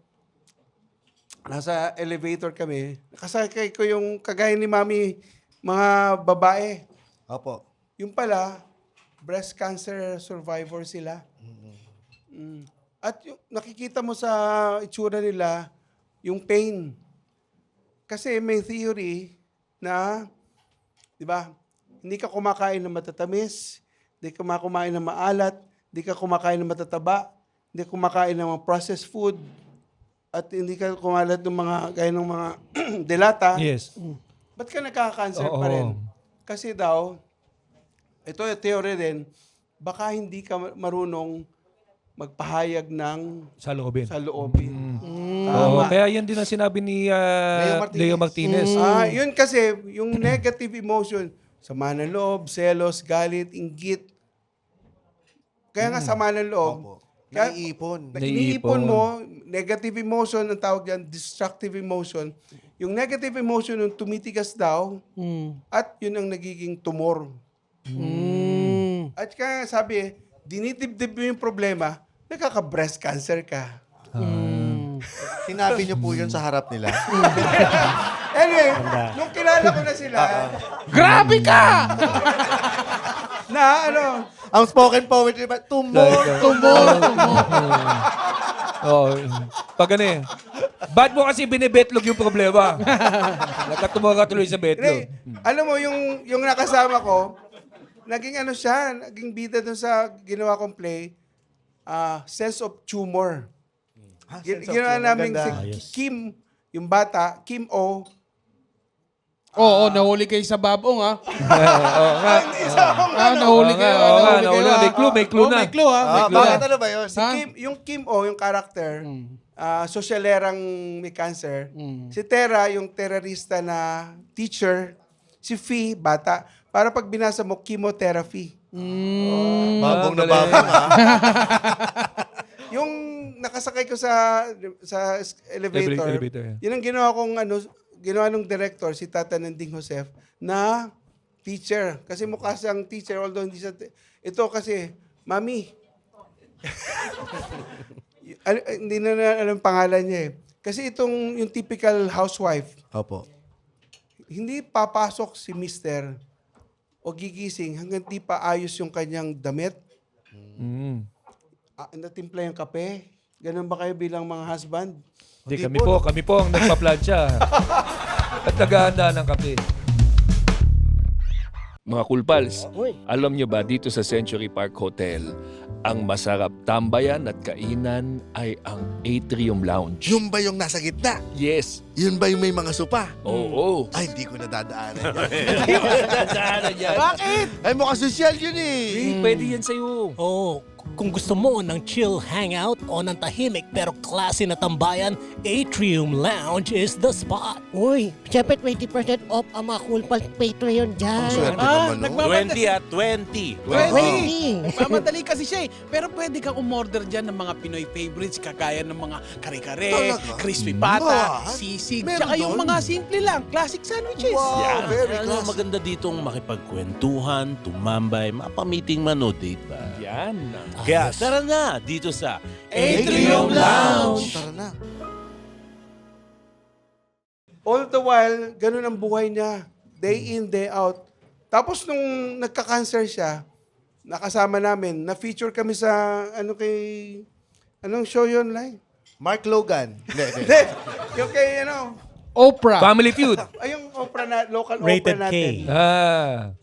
nasa elevator kami, nakasakay ko yung kagaya ni Mami, mga babae. Opo. Yung pala, breast cancer survivor sila. At yung, nakikita mo sa itsura nila, yung pain. Kasi may theory na, di ba, hindi ka kumakain ng matatamis, hindi ka kumakain ng maalat, hindi ka kumakain ng matataba, hindi ka kumakain ng mga processed food, at hindi ka kumalat ng mga, gaya ng mga delata. Yes. Ba't ka nagkaka-cancer Oo. pa rin? Kasi daw, ito yung theory din, baka hindi ka marunong magpahayag ng Sa loobin. saloobin. Oo, kaya yan din ang sinabi ni Leo Martinez. Yun kasi, yung negative emotion, sama ng loob, selos, galit, inggit. Kaya nga sama ng loob. Opo. Kaya, Naiipon. iniipon mo, negative emotion, ang tawag yan, destructive emotion. Yung negative emotion, yung tumitigas daw, at yun ang nagiging tumor. At kaya sabi, dinidibdib mo yung problema, nagkaka-breast cancer ka. Sinabi niyo po yun sa harap nila. Anyway, nung kilala ko na sila, Grabe ka! na ano, Ang spoken poetry ba? Tumor. Oo. Pag ano eh. Ba't mo kasi binibetlog yung problema? Nagkatumura ka tuloy sa betlog. alam mo, yung nakasama ko, naging ano siya, naging bida dun sa ginawa kong play, Sense of Tumor. Ginawa namin si Kim, yung bata, Kim O. Oo, nahuli kayo sa babong, ha? Oo nga. Nahuli kayo. Nahuli. May clue na. May clue, ha? Bakit ano ba yun? Si Kim, yung Kim O, yung character, sosyalerang may cancer. Si Tera, yung terrorista na teacher. Si Fee, bata. Para pag binasa mo, chemotherapy. Babong na galing. babong, ha? Yung nakasakay ko sa elevator, Elevator, yeah. yun ang ginawa kong ginawa ng director, si Tata Nanding Joseph, na teacher. Kasi mukha siyang teacher, although hindi siya, ito kasi, Mami, hindi na alam pangalan niya eh. Kasi itong, yung typical housewife, Opo. hindi papasok si mister o gigising hanggang di pa ayos yung kanyang damit, natimpla yung kape. Ganun ba kayo bilang mga husband? Hindi, kami po ang nagpa-plancha. At naghahanda ng kape. Mga Cool Pals, alam nyo ba dito sa Century Park Hotel, ang masarap tambayan at kainan ay ang Atrium Lounge. Yung ba yung nasa gitna? Yes. Yun ba yung may mga sopa? Oo. Ay, hindi ko nadadaanan yan. Hindi mo nadadaanan yan. Bakit? Ay, mukhang sosyal yun eh. Pwede yan sa'yo. Oo, kung gusto mo ng chill hangout o ng tahimik pero klase na tambayan, Atrium Lounge is the spot. Uy, syempre 20% off ang mga Cool Pals Patreon dyan. Swerte naman, no? 20. 20. Mamadali kasi siya eh. Pero pwede kang umorder dyan ng mga Pinoy favorites, kagaya ng mga kare-kare, Talaga? crispy pata, What? sisig, Meron tsaka yung doon? mga simple lang, classic sandwiches. Wow, very Ano, classy. maganda ditong makipagkwentuhan, tumambay, mapamiting mano, diba? Yan. Kaya tara na dito sa Atrium Lounge. Tara na. All the while, ganun ang buhay niya. Day in, day out. Tapos nung nagka-cancer siya, nakasama namin, na-feature kami sa, anong show yun, Lai? Mark Logan. Hindi. Hindi, yung kay, Oprah. Family Feud. ay yung opera na, local Rated opera K. natin.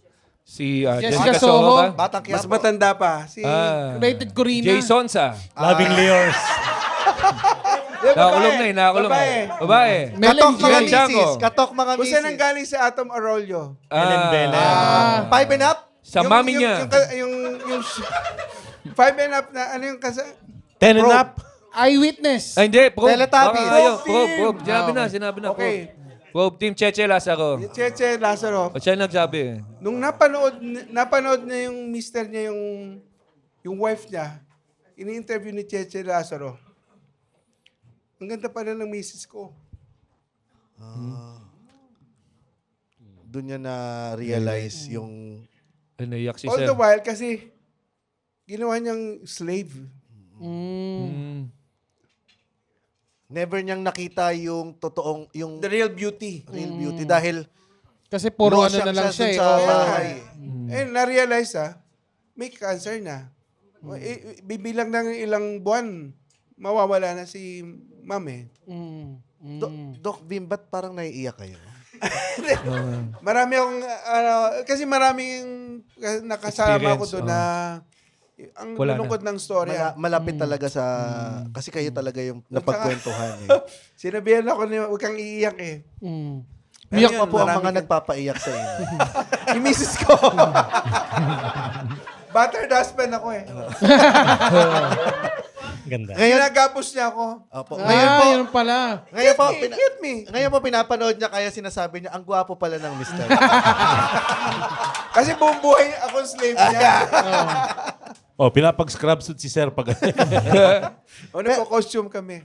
Si Jessica Jessica Soho. Soho ba? Batang Mas Quiapo. matanda pa. Si, Rated Corina. Jason sa. Loving Leors. Nakakulong na eh. Nakakulong Babae. eh. Babae. Mel Katok and mga Jay. Tiago. misis. Katok mga kung saan misis. ang galing si Atom Arroyo? Ellen Belen. Five and up? Sa mami niya. Yung five and up na, ano yung Ten and up. Eyewitness. Ay, hindi. Probe. Teletubbies. Baka ayaw. Probe Probe. team. Sinabi na. Okay. Probe team Cheche Lazaro. Cheche Lazaro. O siya nagsabi. Nung napanood na yung mister niya, yung wife niya, ini-interview ni Cheche Lazaro. Ang ganda pala ng misis ko. Doon niya na-realize yung... Naiyak si All Sir. the while kasi ginawa niyang slave. Never niyang nakita yung totoong, yung The real beauty. real beauty. Dahil Kasi puro ano losyang na lang siya. dun Eh. sa Oo. bahay. Na-realize may cancer na. Bibilang ng ilang buwan, mawawala na si ma'am eh. Doc Vim, ba't parang naiiyak kayo? Marami akong, kasi maraming nakasama ko doon na ang Wala lulungkot ng storya. Malapit talaga sa... Kasi kayo talaga yung napagkwentuhan eh. Sinabihan ako niya, huwag kang iiyak eh. Iyak pa po ang marami mga ka- nagpapaiyak sa inyo. Yung misis ko. Battered husband ako eh. Ganda. Ngayon, Ginagapos niya ako. opo, ngayon po, Yun pala. Hit me. ngayon po pinapanood niya kaya sinasabi niya, ang gwapo pala ng mister. Kasi buong buhay ako slave niya. Oh, pinapag-scrub suit si Sir pag O nagko-costume kami.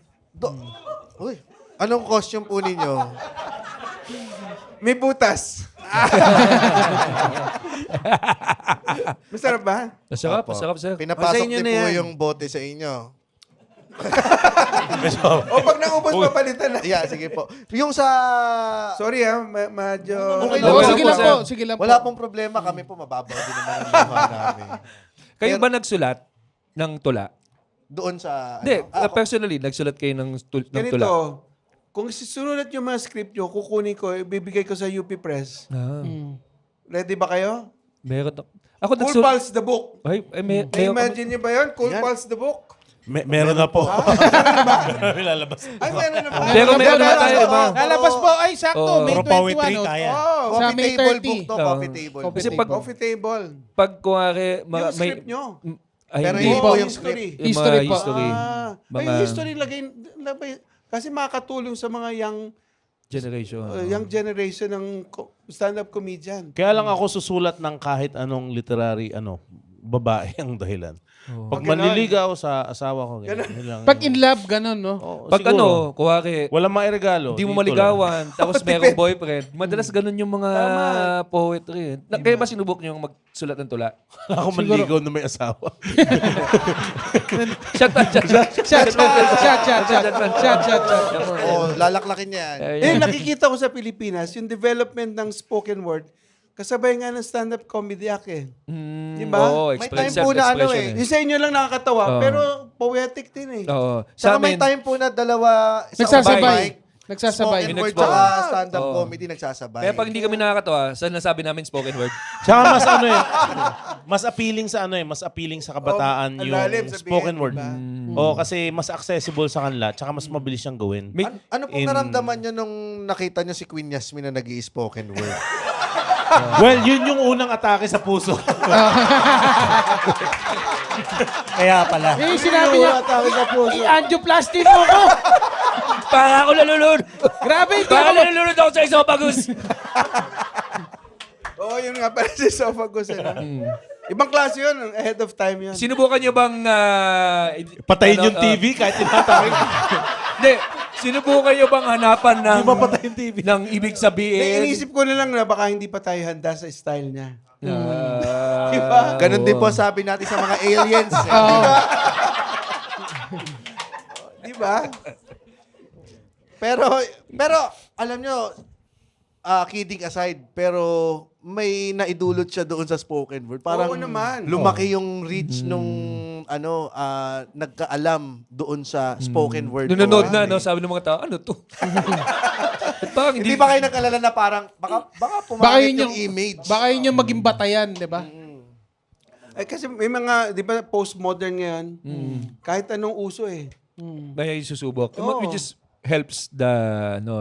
Uy, anong costume po ninyo? May butas. Masarap ba? Masarap, Opo. masarap, Sir. Sa Pinapasok inyo din na po yan. yung bote sa inyo. O pag naubos, papalitan na. Yeah, sige po. Yung sa... Sorry medyo... Okay Oo, lang, sige lang sir. po. Sige lang po. Wala pong problema. Kami po mababaw din naman ang luha namin. Kayo ba nagsulat ng tula? Doon sa... Hindi, ano, personally, nagsulat kayo ng Ganito, tula. kung susulat yung mga script nyo, kukunin ko, ibibigay ko sa UP Press. Ah, Ready ba kayo? meron. Ako Cool nagsulat. Pals the Book. Ay, Na-imagine niyo ba yun? Cool Yan. Pals the Book? meron na po. Lalabas. Ay, meron na ba? Pero meron na tayo, iba. Lalabas po. Ay, sakto. Oo. May Pero poetry 21. kaya. Oh, Sa coffee May table 30. book to, Oo. coffee table. Kasi Coffee pag, Coffee table. pag kuwari, Yung script nyo. Ay, Pero hindi. hindi po, po yung yung history. script. Yung History mga po. history. Ay, Mga history kasi makakatulong sa mga generation. young generation ng stand-up comedian. Kaya lang ako susulat ng kahit anong literary babae ang dahilan. Pag manliligaw sa asawa ko, ganyan. Yun lang. Pag in love, ganun, no? Oo, Pag siguro. kuwari, Walang mairegalo. hindi mo dito lang. maligawan, tapos merong boyfriend, madalas ganun yung mga poetry. Kaya ba sinubok niyo yung magsulat ng tula? Ako manligaw na may asawa. Shut. Shot. Oh, lalaklakin niya yan. Nakikita ko sa Pilipinas, yung development ng spoken word, kasabay nga ng stand-up comedy act eh. Diba? Oo, May time po na self-expression Yung sa inyo lang nakakatawa, Oo. pero poetic din eh. Oo. Saka Sa may amin, time po na dalawa, isang Nagsasabay. mic, Nagsasabay. spoken word Minutes at stand-up Oo. comedy nagsasabay. kaya pag hindi kami nakakatawa, sa nasabi namin spoken word. Tsaka mas appealing sa mas appealing sa kabataan Oh, ang yung lalim sabihin, spoken word. diba? Oo, kasi mas accessible sa kanila, tsaka mas mabilis siyang gawin. Ano pong naramdaman nyo nung nakita nyo si Queen Yasmin na nag-i-spoken word? Well, yun yung unang atake sa puso. Kaya pala. Eh, sinabi niya, i-angioplasty mo ko. Para ako nalulod! Grabe, hindi Para ako. nalulod ako sa esophagus! Oo, yun nga pala si esophagus. Ibang klase yun, ahead of time yun. Sinubukan niyo bang... Patayin yung TV kahit tinatake. Hindi. Sinubukan niyo bang hanapan ng... Di ba patay yung TV? ng ibig sabihin? Inisip ko na lang na baka hindi pa tayo handa sa style niya. Diba? Ganon din po sabi natin sa mga aliens. Di ba? Pero alam nyo, kidding aside, pero may naidulot siya doon sa spoken word. Parang Oo naman. lumaki yung reach nung nagkaalam doon sa spoken word. Nanonood poetry. na, no? Sabi ng mga tao, ano to? At parang Hindi ba kayo nag-alala na parang baka Baka pumangit yun yung image? Baka yun yung maging batayan, di ba? Ay, kasi may mga, di ba, postmodern ngayon, kahit anong uso eh. may susubok. Oo. It just helps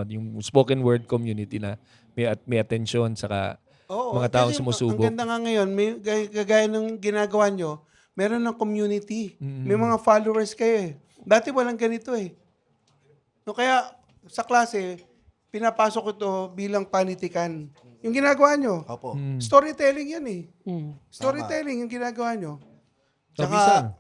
yung spoken word community na may attention saka Oo, mga tao kasi sumusubok. Ang ganda nga ngayon, may kagaya ng ginagawa nyo, meron ng community. May mga followers kayo eh. Dati walang ganito eh. No, kaya sa klase, pinapasok ko to bilang panitikan. Yung ginagawa nyo, Opo. storytelling yan eh. Storytelling yung ginagawa nyo. Tsaka,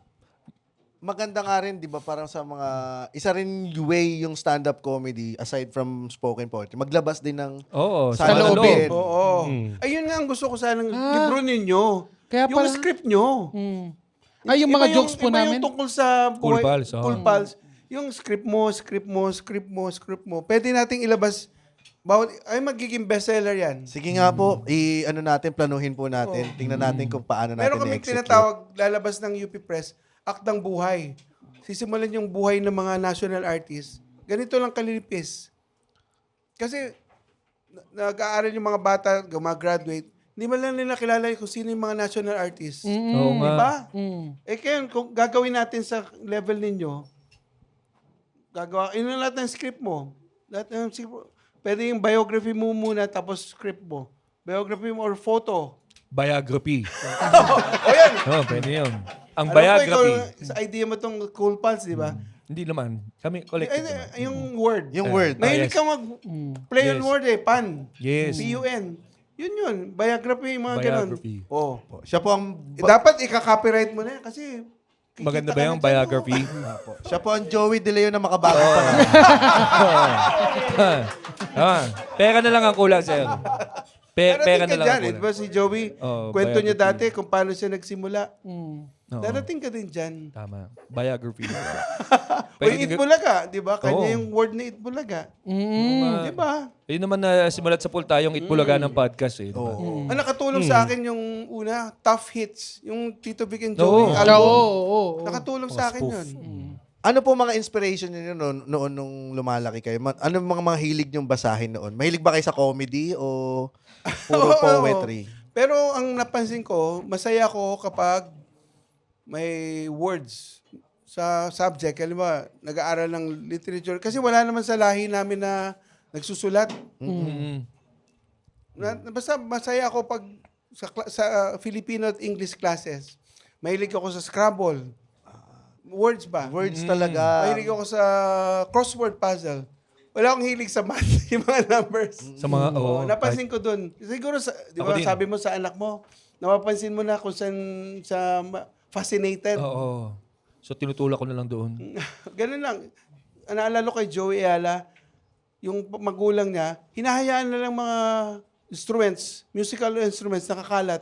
maganda nga rin, di ba, parang sa mga, isa rin way yung stand-up comedy, aside from spoken poetry, maglabas din ng Oo, sa sa loob. loob. Oo. Ayun nga ang gusto ko sanang libro ninyo. Kaya Yung pala- script nyo. Ay, yung mga jokes po iba namin. yung tungkol sa Cool buhay. Pals, oo. Cool Pals. Yung script mo. Pwede nating ilabas. Ay, magiging bestseller yan. Sige nga po, ano natin, planuhin po natin. Tingnan natin kung paano natin Meron kaming i-execute. tinatawag, lalabas ng UP Press, Akdang Buhay. Sisimulan yung buhay ng mga national artists. Ganito lang kalilipis. Kasi, nag-aaral yung mga bata, gumagraduate, hindi man lang nila kilala kung sino yung mga national artists. Oo nga. Diba? Kaya kung gagawin natin sa level ninyo, lahat ng script mo. Lahat ng script mo. Pwede yung biography mo muna, tapos script mo. Biography mo or photo. Biography. O yan! Oo, pwede yun. Ang Alam ko, biography. ikaw, sa idea mo tong Cool Pals, di ba? Hindi naman. Kami, collective naman. Yung word. Yung word. Mahilig yes. ka mag-play on Yes. word pan. Yes. P-U-N. Yun. Biography, mga ganun. Biography. Oh. Siya po ang, Dapat ika-copyright mo na yan kasi kikita Maganda ka ba na yung dyan, biography? siya po ang Joey De Leo na makabago pa lang. Pera na lang ang kulang sa'yo. Pera Darating na ka lang dyan. ang Eh, kulang. diba si Joey, Oh, kwento niya biography. dati kung paano siya nagsimula. Oo. Darating ka din dyan. Tama. Biography. O yung Itbulaga, di ba? Kanya Oo. yung word na Itbulaga. Di ba? Yun naman na simulat sa pool tayong itbulaga ng podcast eh. Diba? Ang nakatulong sa akin yung una, Tough Hits. Yung Tito Vic and Oo. Joey album. Oo. Nakatulong sa akin yun. Ano po mga inspiration niyo noon nung lumalaki kayo? Ano mga hilig niyong basahin noon? Mahilig ba kayo sa comedy o puro Oo. poetry? Pero ang napansin ko, masaya ako kapag may words sa subject. Alam mo, nag-aaral ng literature. Kasi wala naman sa lahi namin na nagsusulat. Basta masaya ako pag sa Filipino at English classes. Mahilig ako sa Scrabble. Words ba? Words talaga. Mahilig ako sa crossword puzzle. Wala akong hilig sa math, yung mga numbers. Sa mga, oo. Napansin ko dun. Siguro, di Ako ba, din. sabi mo sa anak mo, napapansin mo na kung saan sa fascinated. Oo. So tinutulak ko na lang doon. Ganun lang. Naalala ko kay Joey Ayala, yung magulang niya, hinahayaan na lang mga instruments, musical instruments, nakakalat.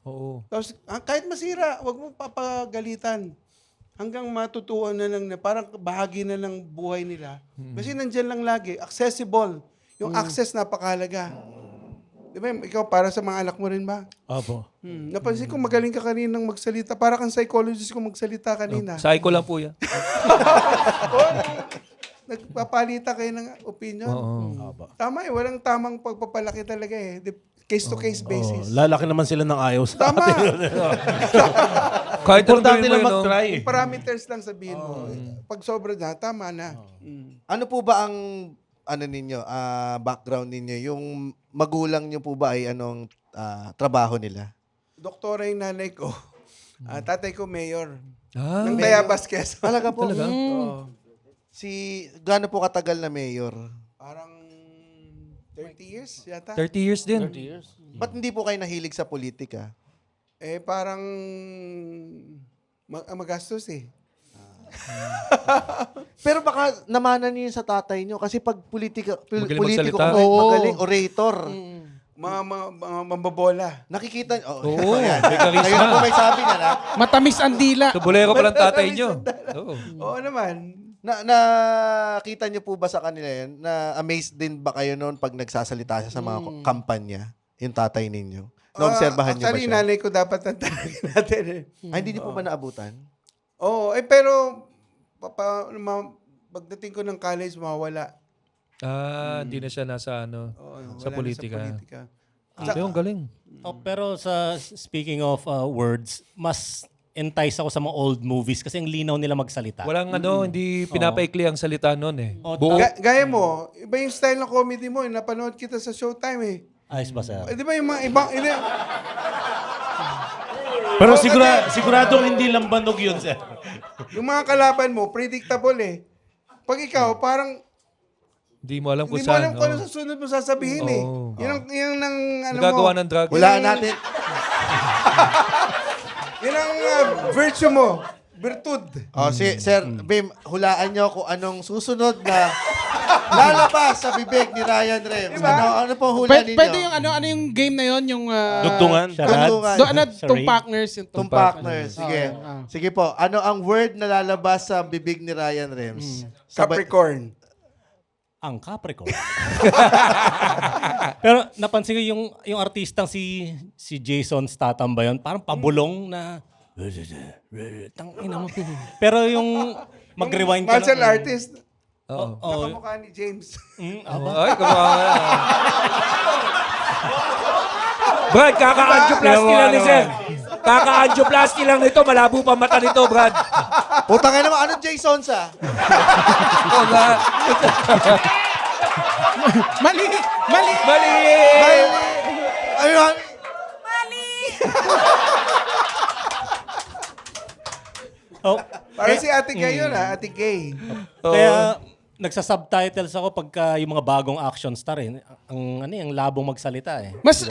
Oo. Tapos, kahit masira, wag mo papagalitan. Hanggang matutuwa na lang na parang bahagi na ng buhay nila. Kasi nandyan lang lagi, accessible. Yung access napakahalaga. Di ba, ikaw para sa mga anak mo rin ba? Opo. Napansin ko magaling ka kaninang magsalita. Para kang psychologist kung magsalita kanina. Psycho lang po yan. Nagpapalita kayo ng opinion. Tama eh, walang tamang pagpapalaki talaga eh. Case-to-case basis. Lalaki naman sila ng ayaw sa Tama. Kahit anong Importante gawin mo lang yun, no? mag-try. Parameters lang sabihin mo. Pag sobra na, tama na. Ano po ba ang ninyo, background ninyo? Yung magulang niyo po ba ay anong trabaho nila? Doktora yung nanay ko. Tatay ko mayor. Ah, Ng Tayabas, Quezon. Talaga po. Talaga? Oo. Gaano po katagal na mayor? Parang 30 years yata. 30 years din. Ba't hindi po kayo nahilig sa politika? Eh, parang magastos eh. Pero baka namanan niyo yun sa tatay niyo kasi pag politiko Magaling politiko magsalita. magaling orator. Mga mambabola. Nakikita Oo, Ayan. may charisma. Ngayon po may sabi niya na Matamis ang dila. So, bolero pa lang tatay nyo. Oo. Oo naman. nakita niyo po ba sa kanila yun? Na amazed din ba kayo noon pag nagsasalita siya sa mga kampanya? Yung tatay ninyo? Naobserbahan niyo ba Actually, siya? nanay ko dapat ang tanongin natin eh. Ay, hindi niyo po ba naabutan? Oo, pero pagdating ko ng college, mawawala. Hindi na siya nasa Oo, sa wala na politika. Sa Yung galing. Pero speaking of words, mas entice ako sa mga old movies kasi ang linaw nila magsalita. Walang hindi pinapaikli ang salita noon eh. O, Buo. Gaya mo, iba yung style ng comedy mo. Napanood kita sa Showtime eh. Ayos ba, sir? Di ba yung mga ibang... Pero siguradong hindi lambanog yun, sir. yung mga kalaban mo, predictable eh. Pag ikaw, parang Hindi mo alam kung hindi mo alam saan. kung ano sa sunod mo sasabihin eh. Oo. Yun ang ano Nagagawa mo. ng drug. Wala natin. Yun ang virtue mo. Virtud. Sir Bim, hulaan nyo kung anong susunod na lalabas sa bibig ni Ryan Rems. Ano po hula ninyo? Pwede yung ano yung game na yon yung Dugtungan. Tungtungan. Tumpakners yung Tumpakners. Sige. Sige po. Ano ang word na lalabas sa bibig ni Ryan Rems? Capricorn. Ang Capricorn. Pero napansin ko yung artistang si Jason Statham ba yun? Parang pabulong na tangina mo. Pero yung mag-rewind ka Martial artist. Oo. Nakamukha ni James. Ay, kumakain. Brad, kaka-angioplasty lang ni Sir. Kaka-angioplasty lang nito. Malabo pa mata nito, Brad. Putang ina naman, anong Jason sa? Oo nga. Mali! Mali! Ayun. Oh, Parang si Ate Gay yun, Ate Gay. kaya nagsasubtitles ako pagka yung mga bagong action star eh. Ang labong magsalita eh. Mas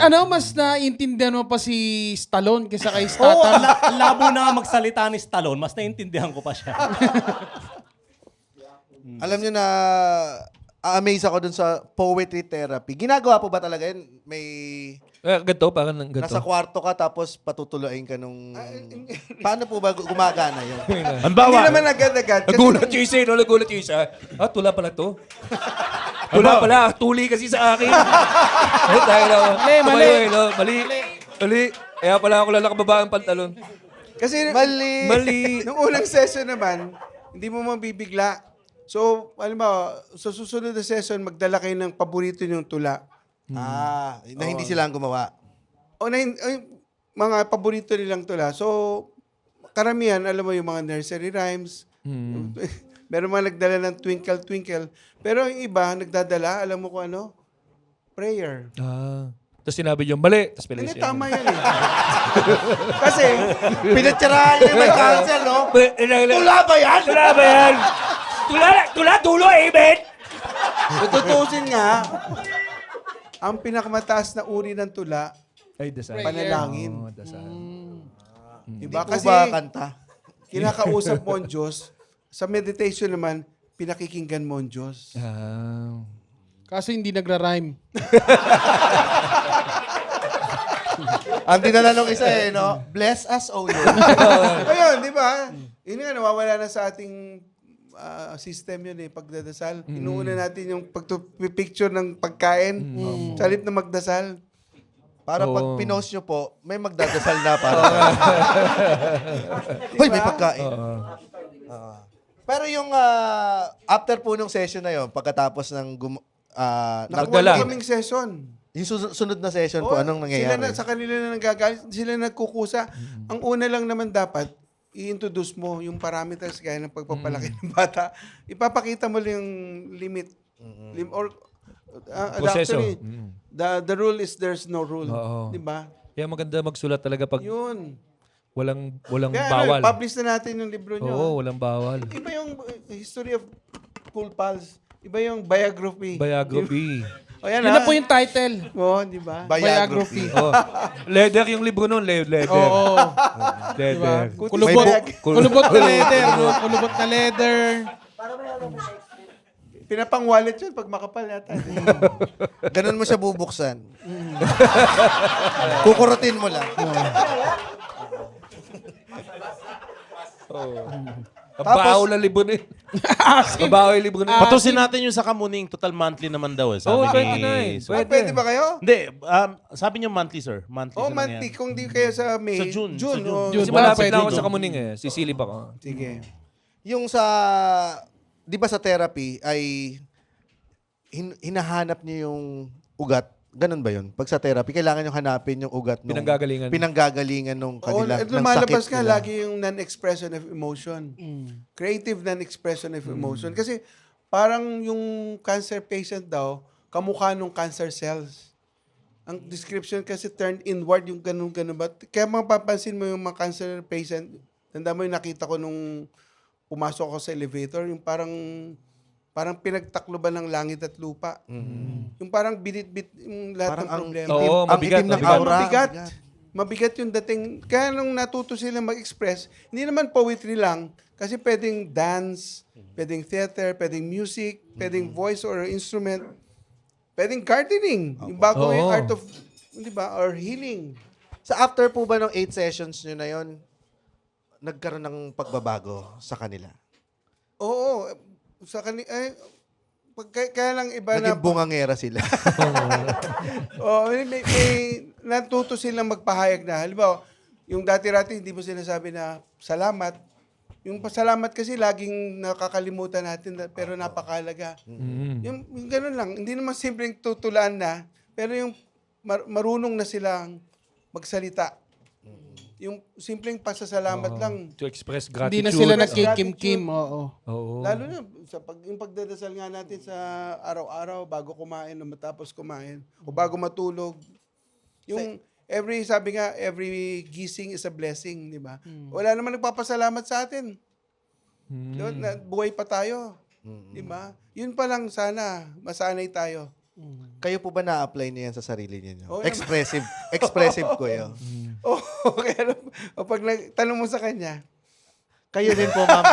naiintindihan mo pa si Stallone kaysa kay Oo, Statham. ang labo na magsalita ni Stallone, mas naiintindihan ko pa siya. Alam nyo na, amaze ako dun sa poetry therapy. Ginagawa po ba talaga yun? May... Ganito, parang ganito. Nasa kwarto ka tapos patutuluin ka nung... Paano po ba gumagana yun? Ang Hindi bawa. naman agad-agad. Kasi Nagulat yung isa, no? Nagulat yung isa. Tula pala to. Tula pala, tuli kasi sa akin. Mali. Mali. Kaya pala ako lalakababa ang pantalon. Kasi Mali. nung unang session naman, hindi mo mabibigla. So, alam mo, sa susunod na session, magdala kayo ng paborito niyong tula. Na hindi sila ang gumawa. O na, mga paborito nilang tula. So, karamihan, alam mo yung mga nursery rhymes. Meron mga nagdala ng Twinkle Twinkle. Pero yung iba, nagdadala, alam mo kung ano? Prayer. Tapos sinabi niyo, mali. Tapos Hindi, pilis tama yan eh. Kasi, Pinatsarahan niya yung may cancer, no? Tula ba yan? Tula ba yan? Tula, tulo, amen? tututusin nga, ang pinakamataas na uri ng tula, Ay, dasal. panalangin. Oo, dasal. Diba? Hindi Kasi, po ba kanta? kinakausap mo ang Diyos. Sa meditation naman, pinakikinggan mo ang Diyos. Kaso hindi nagra-rhyme. Ang dinala nung isa no? Bless us, O Lord. Ayun, di ba? Yun nga, nawawala na sa ating system yun eh, pagdadasal. Inuuna natin yung picture ng pagkain sa halip na magdasal. Para pag pinost nyo po, may magdadasal na para. Hoy, may pagkain. Pero yung after po nung session na yon, pagkatapos ng Nakuha kaming session. yung sunod na session po, anong nangyayari? Sa kanila na nagagalit, sila nagkukusa. Ang una lang naman dapat, i-introduce mo yung parameters gaya ng pagpapalaki ng bata. Ipapakita mo lang yung limit. Proseso. Actually, the rule is there's no rule. Oo. Di ba? Kaya maganda magsulat talaga pag Yun. walang Kaya bawal. publish na natin yung libro nyo. Oo, walang bawal. Iba yung history of Cool Pals. Iba yung biography. Biography. O yan Yun na po yung title. Oo, di ba? Biography. Oh. Leather yung libro nun, leather. Oo. Leather. Kulubot na leather. No? Kulubot na leather. Pinapang wallet yun pag makapal yata. Ganun mo siya bubuksan. Kukurutin mo lang. Kabaw na libro na yun. Kabaw yung libro na yun. Patusin natin yung sa Kamuning, total monthly naman daw eh. Sabi Oo, ni 29. Sir. Pwede ba kayo? Hindi, sabi niyo monthly, sir. Monthly Oh, sir monthly. yan. Kung di kayo sa May. Sa June. June. Sa June. oh. Kasi June. malapit na ako Pwede sa doon. Kamuning eh. Sisilip ako. Sige. Yung sa, di ba sa therapy ay hinahanap niyo yung ugat. Ganun ba yun? Pag sa therapy, kailangan nyo hanapin yung ugat nung pinanggagalingan nung kanila, ng lumalabas sakit nga nila. lagi yung non-expression of emotion. Creative non-expression of emotion. Kasi parang yung cancer patient daw, kamukha nung cancer cells. Ang description kasi turned inward yung ganun-ganun ba? Kaya mapapansin mo yung mga cancer patient, tanda mo yung nakita ko nung pumasok ako sa elevator, yung parang pinagtakloban ng langit at lupa. Yung parang binit-bit yung lahat Parang ng problema. Oo, ang mabigat, itim ng mabigat. aura. Mabigat. mabigat yung dating. Kaya nung natuto sila mag-express, hindi naman poetry lang, kasi pwedeng dance, pwedeng theater, pwedeng music, pwedeng voice or instrument, pwedeng gardening, yung bago yung art of, di ba, or healing. Sa after po ba ng 8 sessions nyo na yon, nagkaroon ng pagbabago sa kanila? Oo, sa kanila, kaya lang iba na... Naging bungangera sila. Oh, may natuto silang magpahayag na. Halimbawa, yung dati-rati hindi mo sinasabi na salamat. Yung pasalamat kasi laging nakakalimutan natin pero napakahalaga. Yung ganun lang. Hindi naman simpleng tutulaan na, pero yung marunong na silang magsalita. Yung simpleng pasasalamat lang. To express Hindi gratitude. na sila nagkikimkim. Oo. Oo. Lalo na yung pagdadasal nga natin sa araw-araw bago kumain o matapos kumain o bago matulog. Yung every gising is a blessing, di ba? Wala naman nagpapasalamat sa atin. Diba? Buhay pa tayo. Di ba? Yun pa lang sana, masanay tayo. Kayo po ba na-apply niyo yan sa sarili niyo? Oo, Expressive ko yun. Kaya pag tanong mo sa kanya, Kayo din po, ma'am.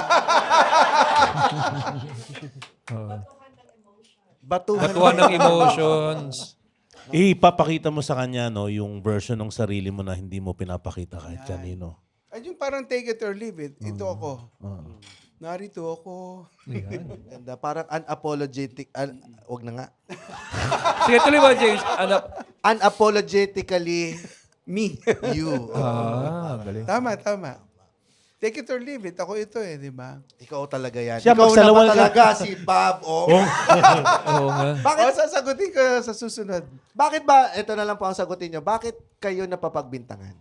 Batuhan ng emotions. Ipapakita mo sa kanya no, yung version ng sarili mo na hindi mo pinapakita kahit kanino. ay yung parang take it or leave it. Ito ako. Narito ako. Ganda. Parang unapologetic. Wag na nga. Sige, tuloy mo, James. Unapologetically Me. you. Galing. Tama. Take it or leave it. Ako ito di ba? Ikaw talaga yan. Siya, Ikaw magsalawal naman ka. talaga si Bob. Oh. Oo nga. Bakit? Sasagutin ko sa susunod. Bakit ba, ito na lang po ang sagutin nyo, bakit kayo napapagbintangan?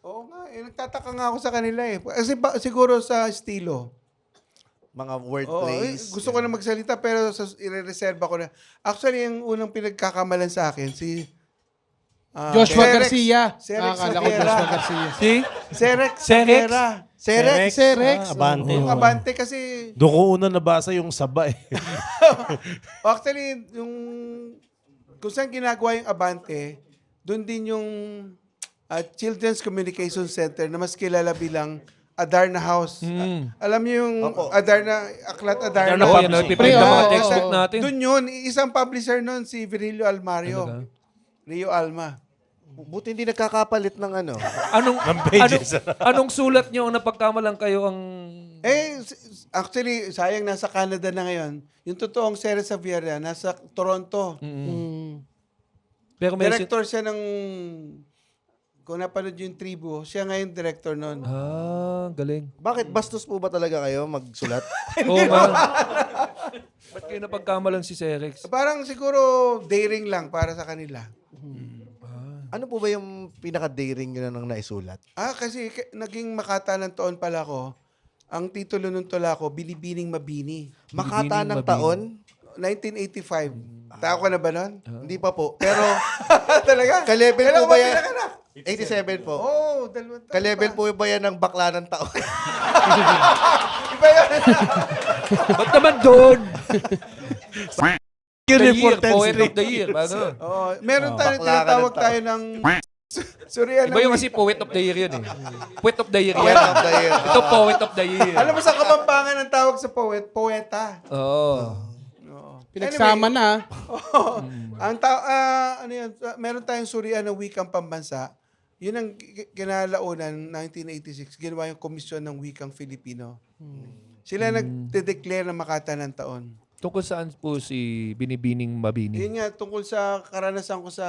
Oo nga, nagtataka nga ako sa kanila eh. Kasi siguro sa estilo. Mga Oo, wordplays. gusto ko na magsalita pero i-reserva ko na. Actually, yung unang pinagkakamalan sa akin, si Joshua Serex. Garcia. Serex Akala ko Javiera. Joshua Garcia. Si? Serex. Serex? Javiera. Serex. Abante. Yung abante kasi, Doon ko una nabasa yung saba eh. actually, yung kung saan ginagawa yung abante, doon din yung Children's Communication Center na mas kilala bilang Adarna House. Alam niyo yung Adarna, Aklat Adarna? Oo, yan, piprint ng mga Oo, textbook oo. natin. Doon yun, isang publisher nun, si Virilio Almario. Rio Alma. Buti hindi nagkakapalit ng ano. Anong sulat nyo ang napagkamalang kayo ang... Actually, sayang nasa Canada na ngayon. Yung totoong Serex Javiera, nasa Toronto. Pero may... Director siya ng... Kung napanood yung Tribu, siya ngayon director nun. Galing. Bakit? Bastos po ba talaga kayo magsulat? Oo nga. Ba't kayo napagkamalang si Serex? Parang siguro daring lang para sa kanila. Ano po ba yung pinaka-daring nyo na nang naisulat? Kasi naging Makata ng taon pala ko. Ang titulo ng tula ko, Binibining Mabini. Makata ng taon? 1985. Tao ka na ba nun? Hindi pa po. Pero, Talaga? ka-level Kailan po ba ka yan? pinanganak? 87 po. Oo, dalawang taon Ka-level pa. po ba yan ng bakla ng taon? Iba yun. Ba't naman doon? The year, Important poet of the year. Ano? Oo, meron tayo, Bakla ka tinatawag ng tayo ng... Surreal Iba yung kasi poet of the year yun eh. Poet of the year Poet yan. of the year. Ito poet of the year. Alam mo sa Kapampangan ang tawag sa poet? Poeta. Oo. Pinagsama na. Ang ano yun, meron tayong surian ng wikang pambansa. Yun ang kinalaunan, 1986, ginawa yung komisyon ng wikang Filipino. Sila nagde-declare ng Makata ng taon. Tungkol saan po si Binibining Mabini? Yun nga, tungkol sa karanasan ko sa,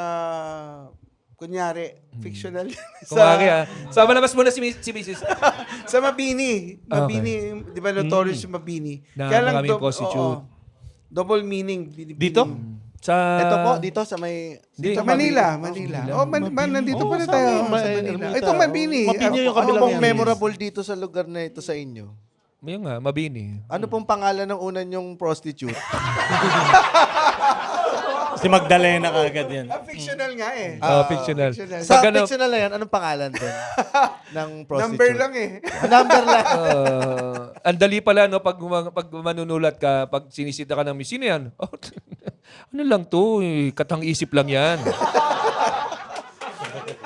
kunyari, fictional. Kumari Sa malabas mo na si Mrs. Sa Mabini. Mabini, di ba notorious yung Mabini? Na maraming prostitute. Double meaning. Binibining. Dito? Sa... Ito po, dito sa may... Hindi, Sa Manila. Nandito pala tayo. Sa Manila. Ito, Mabini. Mabini yung Ano kabilang pong yan. memorable dito sa lugar na ito sa inyo? Yung nga, Mabini. Ano pong pangalan ng unan yung prostitute? Si Magdalena kagad yan. Fictional nga eh. Fictional. Sa Pag ano, fictional na yan, anong pangalan doon? ng prostitute? Number lang eh. Number lang. ang dali pala, no, pag manunulat ka, pag sinisita ka ng sino yan? Oh, ano lang to, katang isip lang yan.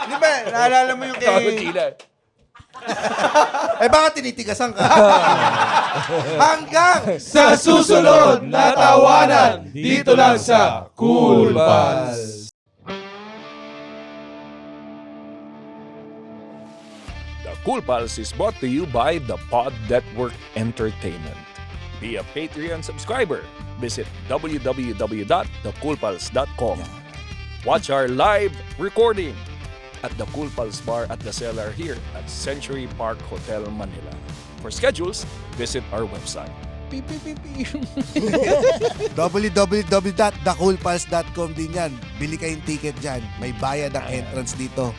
Di ba? Naalala mo yung Tawa kay... Chila. Eh, baka tinitigasan ka. Hanggang Sa susunod na tawanan, dito lang sa Cool Pals. The Cool Pals is brought to you by the Pod Network Entertainment. Be a Patreon subscriber. Visit www.thecoolpals.com. Watch our live recording at the Cool Pals Bar at the Cellar here at Century Park Hotel, Manila. For schedules, visit our website. www.thecoolpals.com din yan. Bili kayong ticket dyan. May bayad ang entrance dito.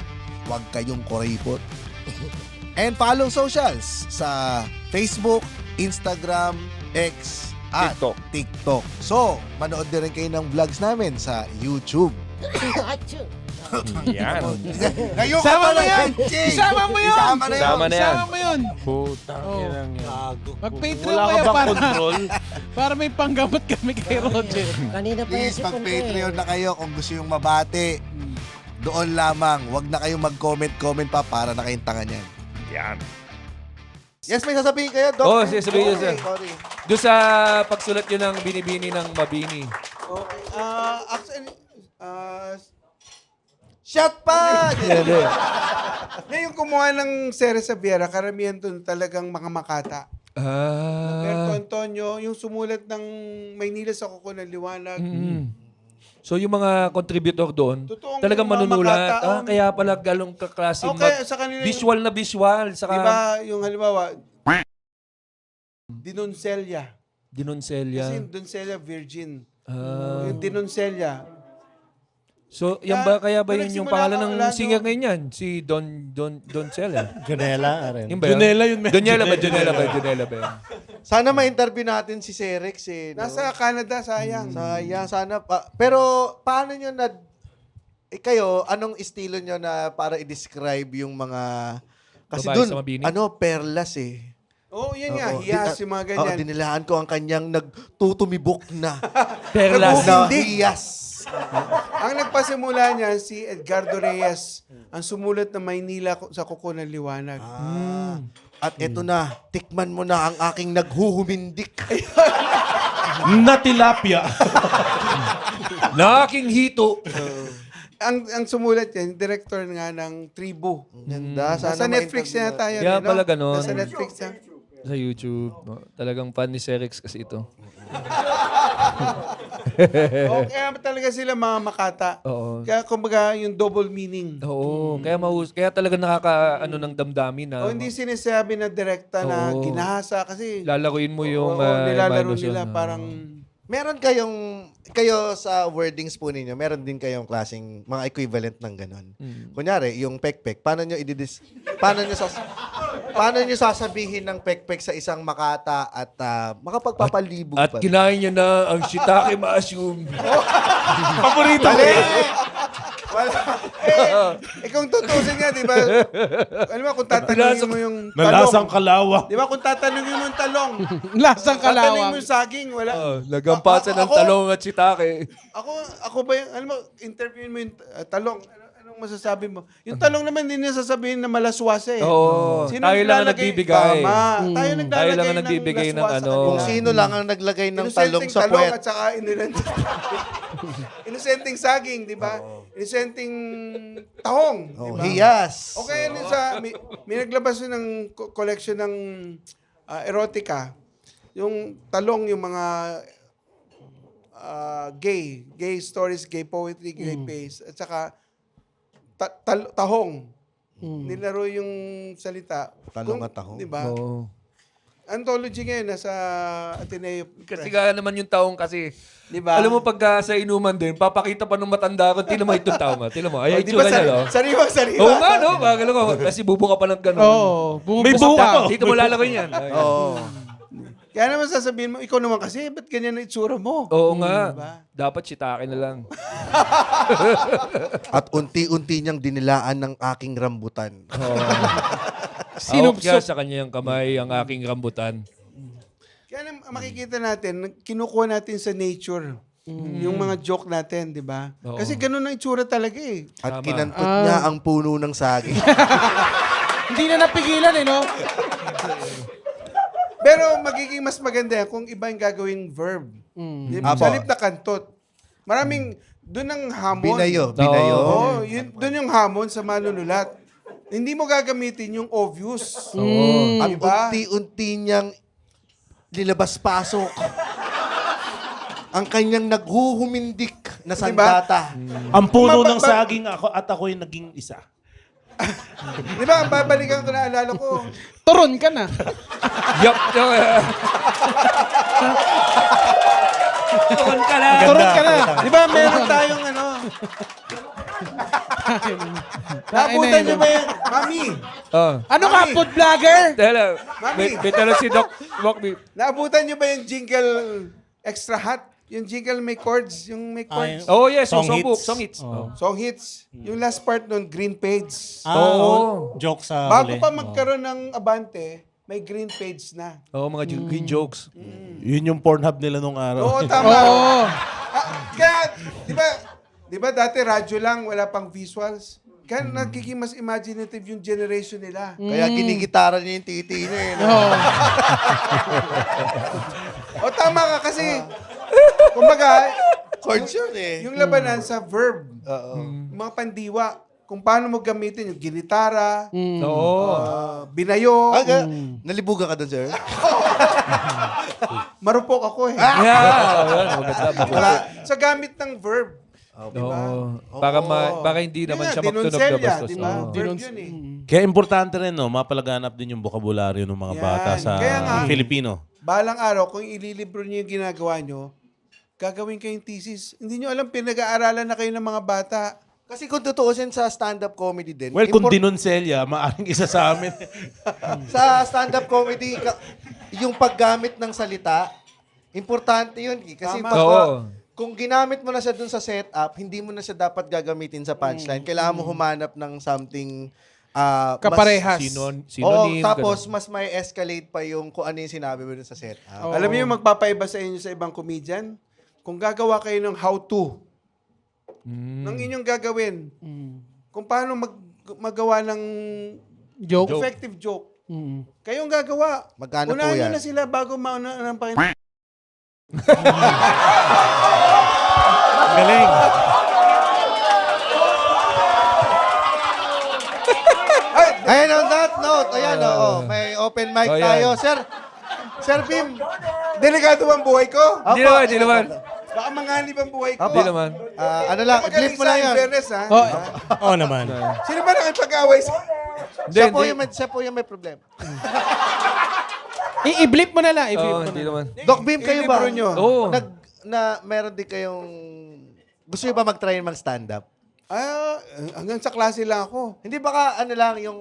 Huwag kayong kuripot. And follow socials sa Facebook, Instagram, X, at TikTok. So, manood din rin kayo ng vlogs namin sa YouTube. Achoo. Yan. Ngayon Sama mo yan! Jay! Isama mo yun! Isama na yun! Sama na yan. Isama mo yun! Putang inang yan. Mag-Patreon Wala ka kayo bang para, control? para may panggamot kami kay Roger. Kanina pa Please, mag-Patreon na kayo kung gusto yung mabati. Doon lamang. Huwag na kayong mag-comment pa para na kayong tanga niyan. Yan. Yes, may sasabihin kayo, Doc. Oo, sasabihin niyo, sir. Sorry. Doon sa pagsulat yun ng binibini ng mabini. Okay. Actually, Shot pa! yung kumuha ng Sere Sabiera, karamihan doon talagang mga Makata. Berto Antonio, yung sumulat ng Maynila sa Kuko ng Liwanag. So yung mga contributor doon, Totoong talagang mga manunulat. makataon. Kaya pala galong kaklaseng Okay, sa kanila yung- visual na visual. Saka Diba, yung halimbawa, Dinoncelia. Dinoncelia. Kasi yung Doncelia Virgin. Ah. Yung Dinoncelia. So, yan ba, kaya ba yun yung nagsimula pangalan ako, ng Lalo. singer ngayon yan? Si Don Cela. Junela, rin. Yun ba yun? Junela yun, man. Junela ba? Junela ba? Junela ba yun? Sana ma-interview natin si Serex. No? Nasa Canada, sayang. Sayang, sana pa. Pero, paano nyo kayo, anong estilo nyo na para i-describe yung mga... Kasi Babae dun, sa mabini? perlas eh. Oo, yan nga. Oo, Hiyas, yung mga ganyan. dinilahan ko ang kanyang nagtutumibok na. Perlas. na hiyas. Ang nagpasimula niya, si Edgardo Reyes, ang sumulat ng Maynila sa Kuko ng Liwanag. At eto na, tikman mo na ang aking naghuhumindik. Na tilapia. Na aking hito. Ang sumulat yan, director nga ng Tribu. Ganda. Nasa Netflix na tayo. Kaya pala ganon. Nasa Netflix na. Sa YouTube. Talagang fan ni Serex kasi ito. Kaya talaga sila mga Makata. Oo. Kaya kumbaga yung double meaning. Oo. Kaya talaga nakaka-ano ng damdamin na. O hindi sinasabi na direkta na Oo. ginahasa kasi Lalakuin mo yung nilalaro emotion, nila oo. parang Meron kayo sa wordings po ninyo, meron din kayong klaseng mga equivalent ng ganon. Kunyari, yung pekpek, paano nyo sasabihin ng pekpek sa isang Makata at makapagpapalibog At pa? kinain niya na ang shiitake mushroom. paborito ko. Kung tutusin nga, di ba? Alam mo, kung tatanungin mo yung Nalasang talong. kalawa. Di ba, kung tatanungin mo yung talong. Lasang Tatanungin kalawang. mo yung saging, wala. Nagampasan ng talong at shiitake. Ako ba yung, alam mo, interviewin mo yung talong. Anong masasabi mo? Yung talong naman din niya sasabihin na malaswasa eh. Oo. Sino Tayo lang ang naglalagay? nagbibigay. Tama. Tayo naglalagay Tayo lang ang ng nagbibigay ng laswa sa ano. kanila. Kung sino lang ang naglagay ng talong Inosenteng sa puwet. at saka inosenteng saging, di ba? Inosenteng tahong, di Oh, ba? hiyas. Okay, ano may naglabas yun ng collection ng erotica. Yung talong, yung mga gay stories, gay poetry, gay plays, at saka tahong. Nilaro yung salita. Talong at tahong. Di ba? Oo. Anthology ngayon, nasa Ateneo Kasi Press. nga naman yung taong kasi. Di ba? Alam mo pagka sa inuman din, papakita pa nung matanda ko, tila mo itong tao nga. Tila mo. Ay, Di ba itsura niya, no? sariwa-sariwa? Oo nga, no? Bagalo ko. Kasi bubo ka pa ng gano'n. Oo. May buka. Dito mo lalakoy yan. Oo. Kaya naman sasabihin mo, ikaw naman kasi, ba't ganyan na itsura mo? Oo nga. Diba? Dapat shiitake na lang. At unti-unti niyang dinilaan ng aking rambutan. Sinupsop. Sa kanya yung kamay, ang aking rambutan. Kaya makikita natin, kinukuha natin sa nature Yung mga joke natin, di ba? Oo. Kasi ganun ang itsura talaga eh. At Tama. kinantot niya ang puno ng saging. Hindi na napigilan eh, no? Pero magiging mas maganda yan kung iba yung gagawing verb. Di ba? Apo. Sa halip na kantot. Maraming, doon ang hamon. Binayo. Oo, doon yung hamon sa manunulat. Hindi mo gagamitin yung obvious. At Diba? unti-unti niyang nilabas-pasok ang kanyang naghuhumindik na sandata. Ang puno Mapa- ng saging ako at ako'y naging isa. Di ba? Babalikan ko na alala ko. Turon ka na. Yup. Turon ka na. Turon ka na. Di ba meron tayong ano? Naabutan niyo ba yung... Mami! Oh. Ano ka, food vlogger? Tela, Mami. may tanong si Doc Bim. Naabutan niyo ba yung jingle extra hot? Yung jingle may chords? Yung may chords? Oh, yes. Song Song book. hits. Song hits. Oh. Song hits. Yung last part nun, green page. Joke sa Bago huli. pa magkaroon ng Abante, may green page na. Oh, mga green jokes. Yun yung Pornhub nila nung araw. Oo, tama. Oo. Kaya, di ba dati radyo lang, wala pang visuals? Kaya nagiging mas imaginative yung generation nila. Kaya ginigitara niya yung titi niya. Oo. O tama ka kasi, kumbaga, Chords yun eh. yung labanan sa verb, yung mga pandiwa, kung paano mo gamitin yung ginitara, Oo. binayo, Nalibugan ka doon, sir? marupok ako eh. Yeah. Ayan, maganda. Sa gamit ng verb. Oo. Baka hindi naman siya magtunog na Dinonselya, bastos. di ba? Oo. Verb yun eh. Kaya importante rin, no, mapalaganap din yung bokabularyo ng mga Yan. bata sa Kaya nga, Filipino. balang araw, kung ililibro niyo yung ginagawa nyo, gagawin kayong thesis. Hindi nyo alam, pinag-aaralan na kayo ng mga bata. Kasi kung tutuusin sa stand-up comedy din, Well, kung dinonselya, maaaring isa sa amin. sa stand-up comedy, yung paggamit ng salita, importante yun. Kasi Tama. kung ginamit mo na siya dun sa setup, hindi mo na siya dapat gagamitin sa punchline. Kailangan mo humanap ng something Kaparehas. Synonym. tapos mas may escalate pa yung kung ano yung sinabi mo dun sa setup. Alam niyo yung magpapaiba sa inyo sa ibang comedian? Kung gagawa kayo ng how-to, ng inyong gagawin, kung paano magawa ng Joke. effective joke, kayong gagawa. Magkano po Unahan nyo yan? na sila bago mauna ng Panginoon. Galing. Ayan, on that note, ayan, may open mic Oh, yan. tayo. Sir Bim, Delikado ba ang buhay ko? Di naman, di naman. Baka manganib ang buhay ko. Di naman. ano lang, Magaling flip mo sa lang yun. fairness, ha? Oo naman. Sino ba nakipag-away sa... Siya po yung may problema. I-blip mo na lang. I-blip Oo, mo hindi na. naman. Doc Bim, kayo ba? Ilibro nyo. Oo. Meron din kayong... Gusto nyo ba mag-try mag-stand-up? Hanggang sa klase lang ako. Hindi baka ano lang yung...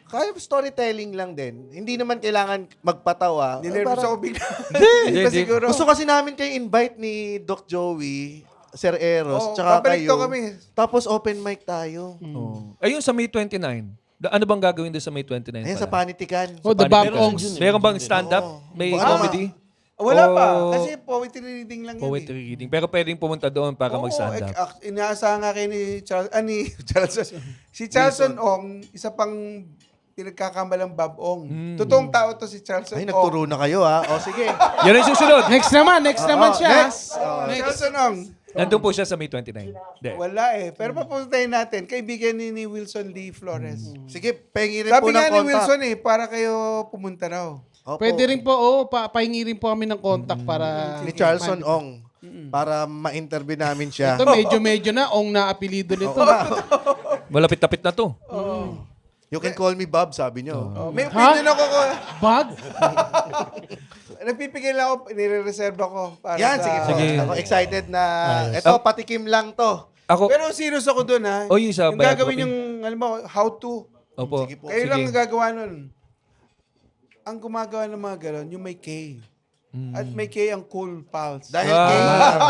Kaya storytelling lang din. Hindi naman kailangan magpatawa. Ninervous ako bigla. Hindi, Iba hindi. siguro. Gusto kasi namin kayo invite ni Doc Joey, Sir Eros, Oo, tsaka babalik kayo. to kami. Tapos open mic tayo. Oo. Ayun sa May 29. Ano bang gagawin doon sa May 29? Ayan, sa pala? Panitikan. Oh, the Bab-Ongs. Meron bang stand-up? May comedy? Wala pa. Oh. Kasi poetry reading lang yun Poetry reading. Pero pwedeng pumunta doon para mag-stand-up. Inaasahan nga kayo ni Charles. Si Charleston Ong, isa pang pinagkakamalang Bob Ong. Totoong tao to si Charleston Ay, Ong. nagturo na kayo ha. O sige. Yan ang susunod. Next naman siya. Next. Charleston Ong. Nandun po siya sa May 29. Hindi. Wala eh. Pero papuntahin natin. Kaibigan ni Wilson Lee Flores. Sige, pengi rin po Sabi ng nga ni contact. Wilson eh, para kayo pumunta raw. Opo. Pwede rin po, pahingi rin po kami ng contact para... Ni Charleston Ong. Para ma-interview namin siya. Ito, medyo na, Ong na apelido nito. Malapit-tapit na to. You can call me Bob, sabi nyo. May opinion ako ko. Bag? Nagpipigil ako, nire-reserve ako. Para Yan, sa... sige po. Sige. Ako excited na. Ito, patikim lang to. Ako, Pero serious ako dun ha. Oh, yung sa yung gagawin biography. yung, alam mo, how to. opo. Sige po. Kayo Sige. lang ang gagawa nun. Ang gumagawa ng mga galon, yung may K. At may K ang Cool Pals. Dahil kay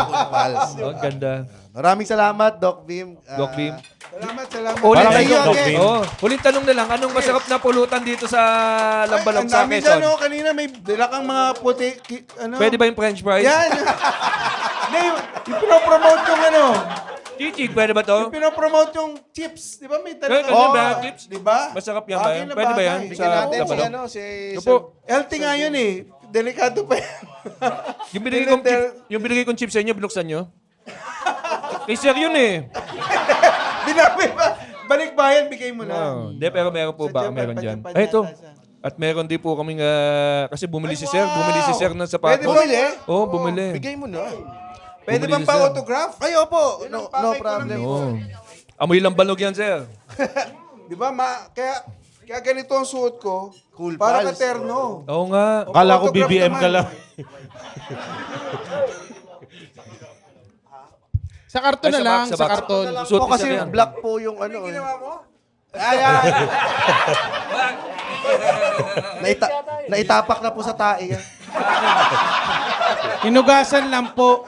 Cool Pals. Oh, ganda. Maraming salamat, Doc Bim. Doc Bim. Salamat. Ulit Para tayo. kayo again. Oh, huling tanong na lang. Anong masarap na pulutan dito sa Lambalog Ang sa dami Quezon? dyan, oh, kanina may dala kang mga puti. Ano? Pwede ba yung french fries? Yan. Hindi, yung pinopromote yung ano. Chichig, pwede ba to? Yung pinopromote yung chips. Di ba may Ganyan talaga? ba yung chips? Di ba? Masarap yan ba Bagay yan? na Pwede ba yan? bagay. Bigyan natin si Labalok? ano, si... Ito po. Healthy nga yun eh. Delikado pa yan. Yung binigay kong chips sa inyo, binuksan nyo? Kay sir yun eh. Dinabi pa. Balik bayan, bigay mo na. Hindi, pero meron po Sa ba? Japan, Meron dyan. Japan Ay, ito. yata siya. At meron din po kaming, kasi bumili si sir. Bumili si sir ng Pwede sapatos. Bumili? Oo, bumili. Bigay mo na. Pwede Bumili bang si sir. pa-autograph? Ay, opo. Yan No, ang pakay ko problem. lang Oo. Amoy lang banog yan, sir. Di ba? Kaya ganito ang suot ko. Cool Para pals. katerno. Oo nga. Akala ko Autograph BBM ka naman. lang. Sa karton Ay, na sa lang, box, sa sa box. karton. Suot Po ni kasi sir yan. black po yung ano. Ano ginawa mo? Ay. Naitapak na po sa tae. Hinugasan lang po.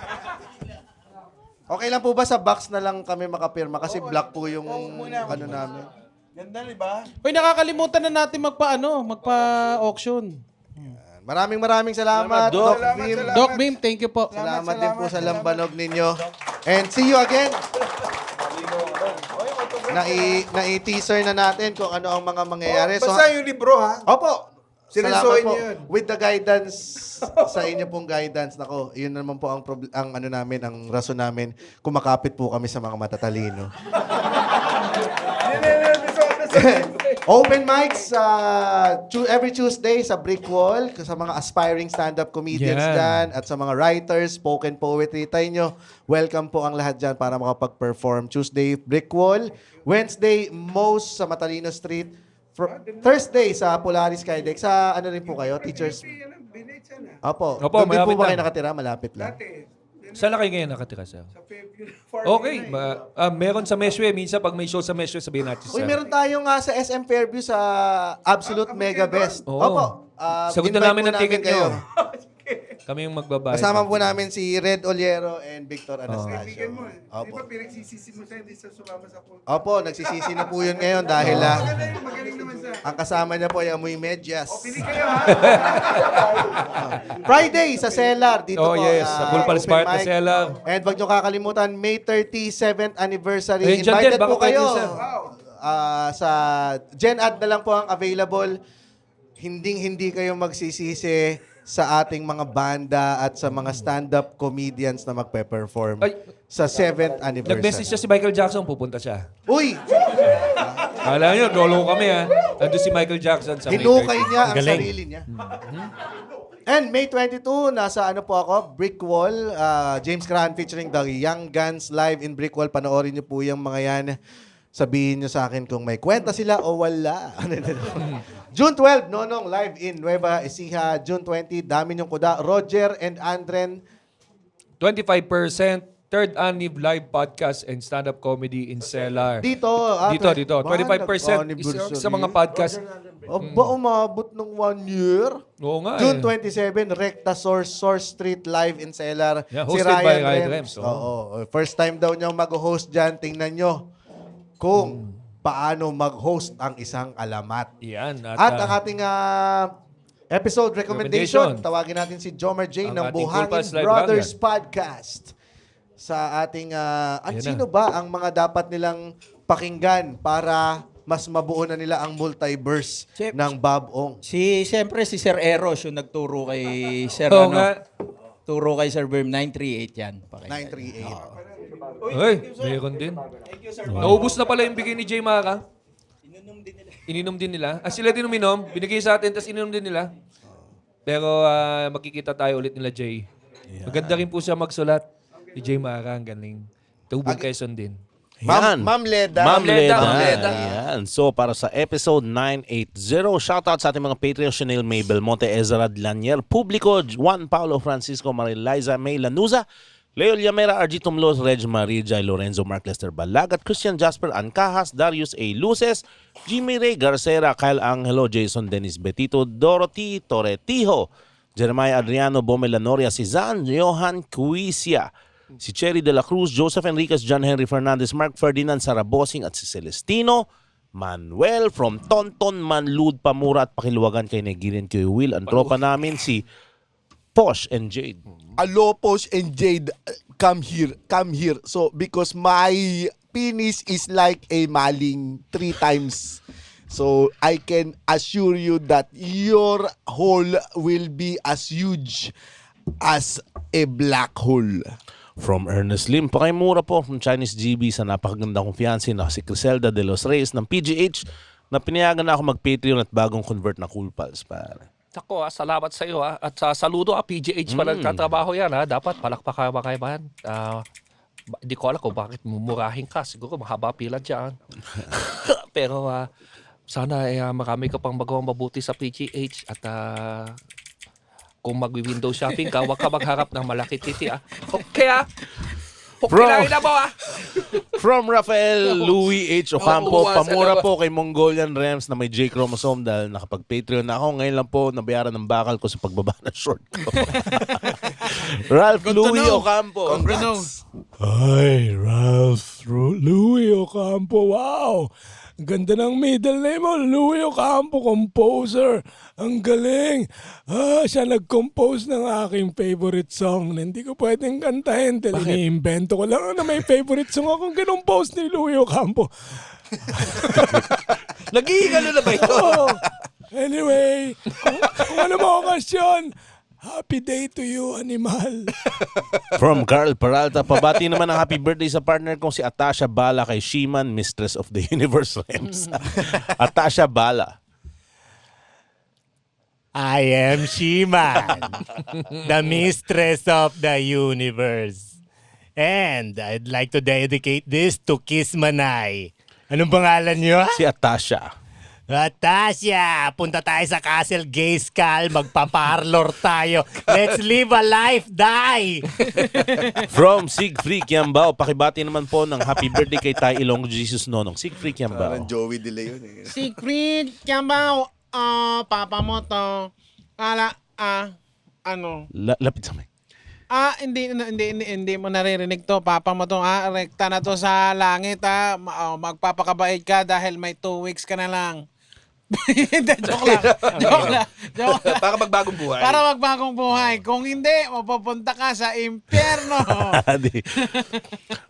Okay lang po ba sa box na lang kami makapirma? Kasi black po yung ano namin. Ganda, di ba? Uy, nakakalimutan na natin magpa-auction. Maraming salamat, Doc Vim. Doc Bim, thank you po. Salamat din po sa lambanog ninyo. And see you again. Na-teaser na natin kung ano ang mga mangyayari. Basta yung libro, ha? Opo. Salamat Seryosohin po. niyo yun. With the guidance, sa inyo pong guidance, nako, yun naman po ang, ang ano namin, ang rason namin, kumakapit po kami sa mga matatalino. Open mics every Tuesday sa Brick Wall sa mga aspiring stand-up comedians Yan. dyan at sa mga writers, spoken poetry. Tayo nyo, welcome po ang lahat dyan para makapag-perform. Tuesday, Brick Wall. Wednesday, Mo's sa Matalino Street. Thursday sa Polaris Skydeck. Sa ano rin po kayo? Teachers? Opo. Opo, Doon din po malapit ba kayo lang. nakatira? Malapit lang. Saan na kayo ngayon nakatira, sir? Okay. Meron sa Meshwe. Minsan pag may show sa Meshwe, sabihin natin Uy, sir. meron tayong nga sa SM Fairview sa Absolute Mega Best. Oo. Opo. Sagutin invite namin po ang ticket kayo. nyo. Kami yung magbabayad. Kasama po namin si Red Oliero and Victor Anastasio. Di Opo. ba pinagsisisi mo sa hindi sa sumama sa pool? Opo, nagsisisi na po yun ngayon dahil Magaling naman sa... ang kasama niya po ay amoy medyas. Pili kayo, ha? Friday sa Cellar dito Oh, po. yes. Sa Cool Pals open Bar at mic. Cellar. And wag niyo kakalimutan, May 37th anniversary. Ayun, dyan Invited din, baka po kayo. pwede, sir. Sa Gen Ad na lang po ang available. Hinding-hindi kayo magsisisi sa ating mga banda at sa mga stand-up comedians na magpe-perform Ay. sa 7th Nag-message anniversary. siya si Michael Jackson, pupunta siya. Uy! Kala nyo, dolo kami ha. Nandun si Michael Jackson sa May Hinukay 30. niya ang Galing. sarili niya. And May 22, nasa ano po ako, Brick Wall. James Crahan featuring the Young Guns live in Brick Wall. Panoorin niyo po yung mga yan. Sabihin niyo sa akin kung may kwenta sila o wala. June 12, Nonong live in Nueva Ecija. June 20, Dami Niyong Kuda. Roger and Andren. 25% third anniv live podcast and stand-up comedy in Cellar. Dito. Dito. 25% isa sa mga podcast. Ba umabot ng 1 year? Oo nga June eh. 27, Recta Source Street live in Cellar. Yeah, hosted by Ryan Rems, oh. Oo. First time daw niya mag-host dyan. Tingnan nyo kung paano mag-host ang isang alamat. Yan. At ang ating episode recommendation, Recommendation. tawagin natin si Jomer J Ang ng ating Cool Buhangin Pals Live Brothers Rangan. Podcast. Sa ating, at Yan sino ba ang mga dapat nilang pakinggan para mas mabuo na nila ang multiverse Chef. ng Bob Ong? Siyempre si Sir Eros yung nagturo kay Sir Oo nga. Turo kay Sir Berm 938 yan. Pakinggan. 938. Ay, meron din. Naubos na pala yung bigay ni Jay Mara. Ininom din nila. Sila din uminom. Binigay sa atin, tapos ininom din nila. Pero makikita tayo ulit nila Jay. Maganda rin po siya magsulat. Si Jay Mara, ang galing. Tubog Quezon din. Yan. Ma'am Leda. Ma'am Leda. Ma'am Leda. Yan. So, para sa episode 980, shoutout sa ating mga Patreon, Chanel May Belmonte, Ezra Lanier, Publico, Juan Paulo Francisco, Mariliza May Lanuza, Leo Llamera, RG Tumlos, Reg Marie, Jai Lorenzo, Mark Lester Balagat, Christian Jasper Ancahas, Darius A. Luces, Jimmy Ray Garcera, Kyle Angelo, Jason Dennis Betito, Dorothy Toretijo, Jeremiah Adriano, Bomelanoria, si Zan, Johan Cuisia, si Cherry de la Cruz, Joseph Enriquez, John Henry Fernandez, Mark Ferdinand Sarabosing at si Celestino, Manuel from Tonton, Manlud, Pamura at Pakiluwagan kay Negirin kay Will. Ang tropa namin si Posh and Jade. Hello, Posh and Jade, come here. So, because my penis is like a maling 3 times. So, I can assure you that your hole will be as huge as a black hole. From Ernest Lim, pakimura po from Chinese GB sa napakagandang kong fiancé na si Criselda de los Reyes ng PGH na pinayagan na ako mag-Patreon at bagong convert na Cool Pals, pare. Ako, salamat sa iyo. At saludo, PGH pa nagtatrabaho yan. Dapat palakpakan kayo ba yan? Hindi ko alam kung bakit mumurahin ka. Siguro mahaba pila dyan. Pero sana marami ka pang magawang mabuti sa PGH. At kung mag-window shopping ka, huwag ka magharap ng malaki titi. Okay Okay na mo From Rafael Louis H. Ocampo, pamura po kay Mongolian Rams na may J chromosome dahil nakapag-Patreon na ako. Ngayon lang po nabayaran ng bakal ko sa pagbaba ng short ko. Ralph Louis Ocampo. Congrats. Ay, Ralph Louis Ocampo. Wow! Ang ganda ng middle name mo, Louis Ocampo, composer. Ang galing. Siya nag-compose ng aking favorite song na hindi ko pwedeng kantahin. Ini-invento ko lang na may favorite song akong kinompose ni Louis Ocampo. Nag-iingalo na ba ito? Anyway, kung ano mo okasyon, happy day to you, animal. From Carl Peralta, pabati naman ng happy birthday sa partner kong si Atasha Bala kay Shiman, Mistress of the Universe Rams. Atasha Bala. I am Shiman, the mistress of the universe. And I'd like to dedicate this to Kiss Manay. Anong pangalan niyo? Si Atasha. Atasha, punta tayo sa Castle Gayskull, magpaparlor tayo. Let's live a life, die! From Siegfried Kiambao, pakibati naman po ng happy birthday kay Tay Ilong Jesus Nonong. Siegfried Kiambao. Parang Joey De Leon eh. Secret, Kiambao. Papa mo to. Lapit sa mic. Hindi mo naririnig to. Papa mo to, rekta na to sa langit, magpapakabait ka dahil may 2 weeks ka na lang. Hindi, joke lang. Para magbagong buhay. Para magbagong buhay. Kung hindi, mapupunta ka sa impyerno.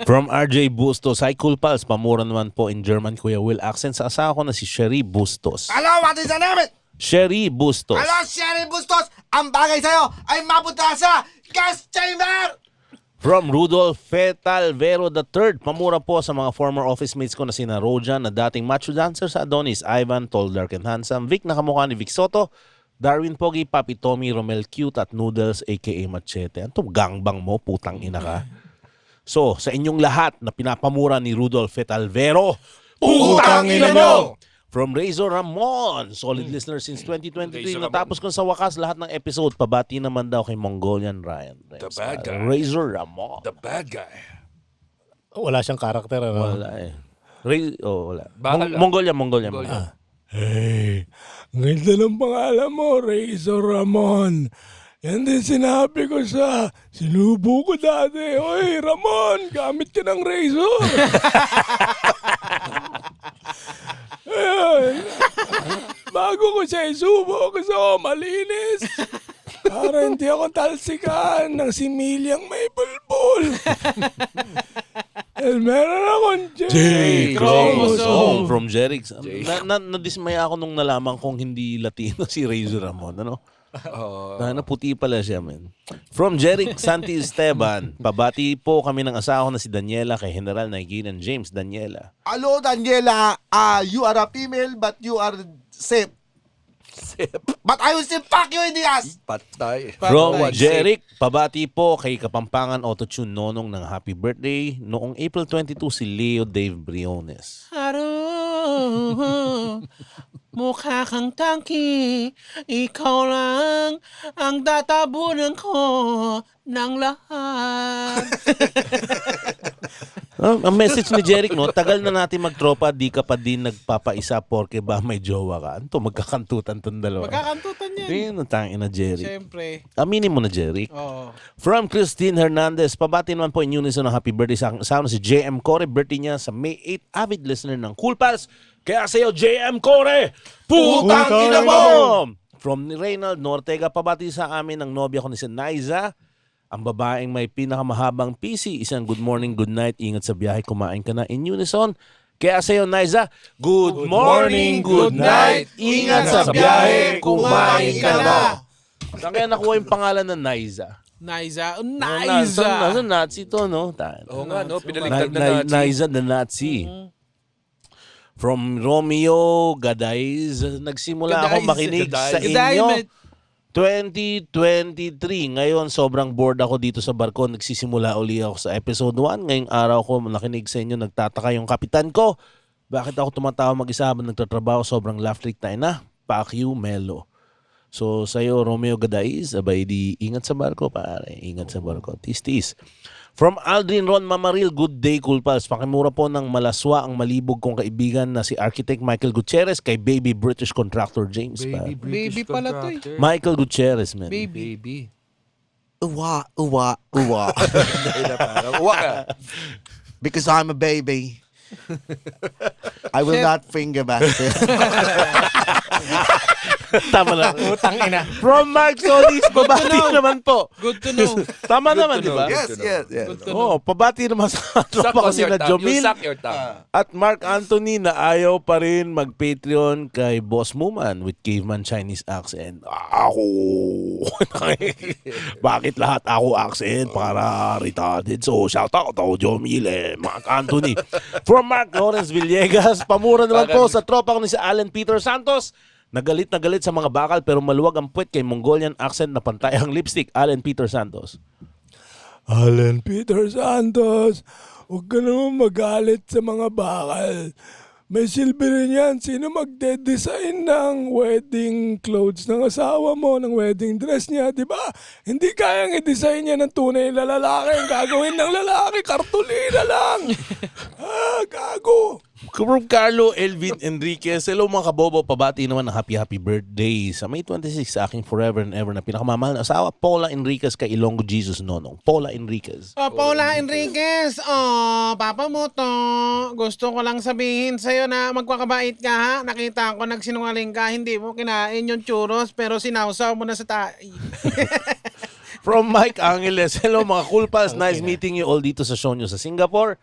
From RJ Bustos, hi Cool Pals, pamura naman po in German Kuya Will accent sa asawa ko na si Sherry Bustos. Hello, what is the name? Sherry Bustos. Hello, Sherry Bustos! Ang bagay sa'yo ay mapunta sa gas chamber! From Rudolph Fetalvero III, pamura po sa mga former office mates ko na sina Rojan na dating macho dancer sa Adonis, Ivan, tall, dark and handsome, Vic na kamukha ni Vic Soto, Darwin Pogi, Papi Tommy, Romel Cute at Noodles aka Machete. Anong gangbang mo, putang ina ka? So, sa inyong lahat na pinapamura ni Rudolph Fetalvero, Putang ina mo! From Razor Ramon, solid listener since 2023. Natapos ko sa wakas lahat ng episode. Pabati naman daw kay Mongolian Ryan. The bad guy. Razor Ramon. The bad guy. Wala siyang karakter, ano? Wala eh. Wala. Mongolian. Hey, ang ganda ng pangalan mo, Razor Ramon. Yan din sinabi ko sa sinubo ko dati. Oy, Ramon, gamit ka ng razor. Ayun. Bago ko siya isubo, gusto ko malinis. Para hindi ako talsikan ng similyang may bulbul. And meron akong J chromosome. From Jerix. Nadismaya ako nung nalaman kong hindi Latino si Razor Ramon. Ano? Puti pala siya, man. From Jeric Santi Esteban, pabati po kami ng asawa ko na si Daniela kay General Naiginan James. Daniela. Hello, Daniela. You are a female but you are safe. But I will still fuck you in the ass. Patay. From Jeric, pabati po kay Kapampangan Autotune Nonong ng happy birthday noong April 22 si Leo Dave Briones. Mukha kang tangki, ikaw lang ang tatabunan ko ng lahat. Ang message ni Jeric, no, tagal na natin magtropa, di ka pa din nagpapaisa porke ba may jowa ka. Anto, magkakantutan tong dalawa. Magkakantutan yan. Ayun, ang tangin na Jeric. Siyempre. Aminin mo na, Jeric. Oo. From Christine Hernandez, pabati naman po in unison ng happy birthday sa aking si JM Core. Birthday niya sa May 8, avid listener ng Cool Pals. Kaya sa'yo, JM Core, putang ina mo! From ni Reynald Nortega, pabati sa amin ng nobya ko ni si Naiza, ang babaeng may pinakamahabang PC. Isang good morning, good night, ingat sa biyahe, kumain ka na in unison. Kaya sa'yo, Naiza, good morning, good night, ingat sa biyahe, kumain ka na. Saan kaya nakuha yung pangalan ng Naiza? Naiza. Nasa Nazi to, no? Oo nga, no? Pinaligtad na Nazi. Naiza the Nazi. From Romeo Gadais, nagsimula ako makinig sa inyo. 2023. Ngayon, sobrang bored ako dito sa barko. Nagsisimula uli ako sa episode 1. Ngayong araw ko nakinig sa inyo. Nagtataka yung kapitan ko. Bakit ako tumatawa mag-isa habang nagtatrabaho? Sobrang laugh track tayo na. Fuck you, Melo. So, sa'yo, Romeo Gadais, abay di ingat sa barko, pare. Ingat sa barko. Tis-tis. From Aldrin Ron Mamaril, good day, Cool Pals. Pakimura po ng malaswa ang malibog kong kaibigan na si Architect Michael Gutierrez kay Baby British Contractor James. Baby pala to eh. Michael Gutierrez, man. Baby. Uwa. Uwa ka. Because I'm a baby. I will not finger back there. Tama na. Utang ina. From Mark Solis, pabati naman po. Good to know. Tama naman, di ba? Yes. Oo, pabati naman sa tropa ko sina Jomil Suck your tongue. at Mark Anthony na ayaw pa rin mag-Patreon kay Boss Muman with caveman Chinese accent. Ako! Bakit lahat ako accent para retarded? So, shout out to Jomil Mark Anthony. From Mark Lawrence Villegas, pamura naman po sa tropa ko ni si Alan Peter Santos. Nagalit sa mga bakal pero maluwag ang puwet kay Mongolian accent na pantay ang lipstick. Alan Peter Santos. Alan Peter Santos, huwag ka naman magalit sa mga bakal. May silbi rin yan. Sino magde-design ng wedding clothes ng asawa mo, ng wedding dress niya, di ba? Hindi kayang i-design niya ng tunay na lalaki. Ang gagawin ng lalaki, kartulina lang. Gago. From Carlo Elvin Enriquez, hello mga kabobo, pabati naman ng happy birthday sa May 26 sa aking forever and ever na pinakamamahal na asawa, Paula Enriquez kay Ilonggo Jesus Nonong. Paula Enriquez. Paula Enriquez, papa mo to. Gusto ko lang sabihin sa'yo na magpakabait ka ha. Nakita ko nagsinungaling ka, hindi mo kinain yung churros pero sinawsaw mo na sa tayo. From Mike Angeles, hello mga cool pals, nice meeting you all dito sa show nyo sa Singapore.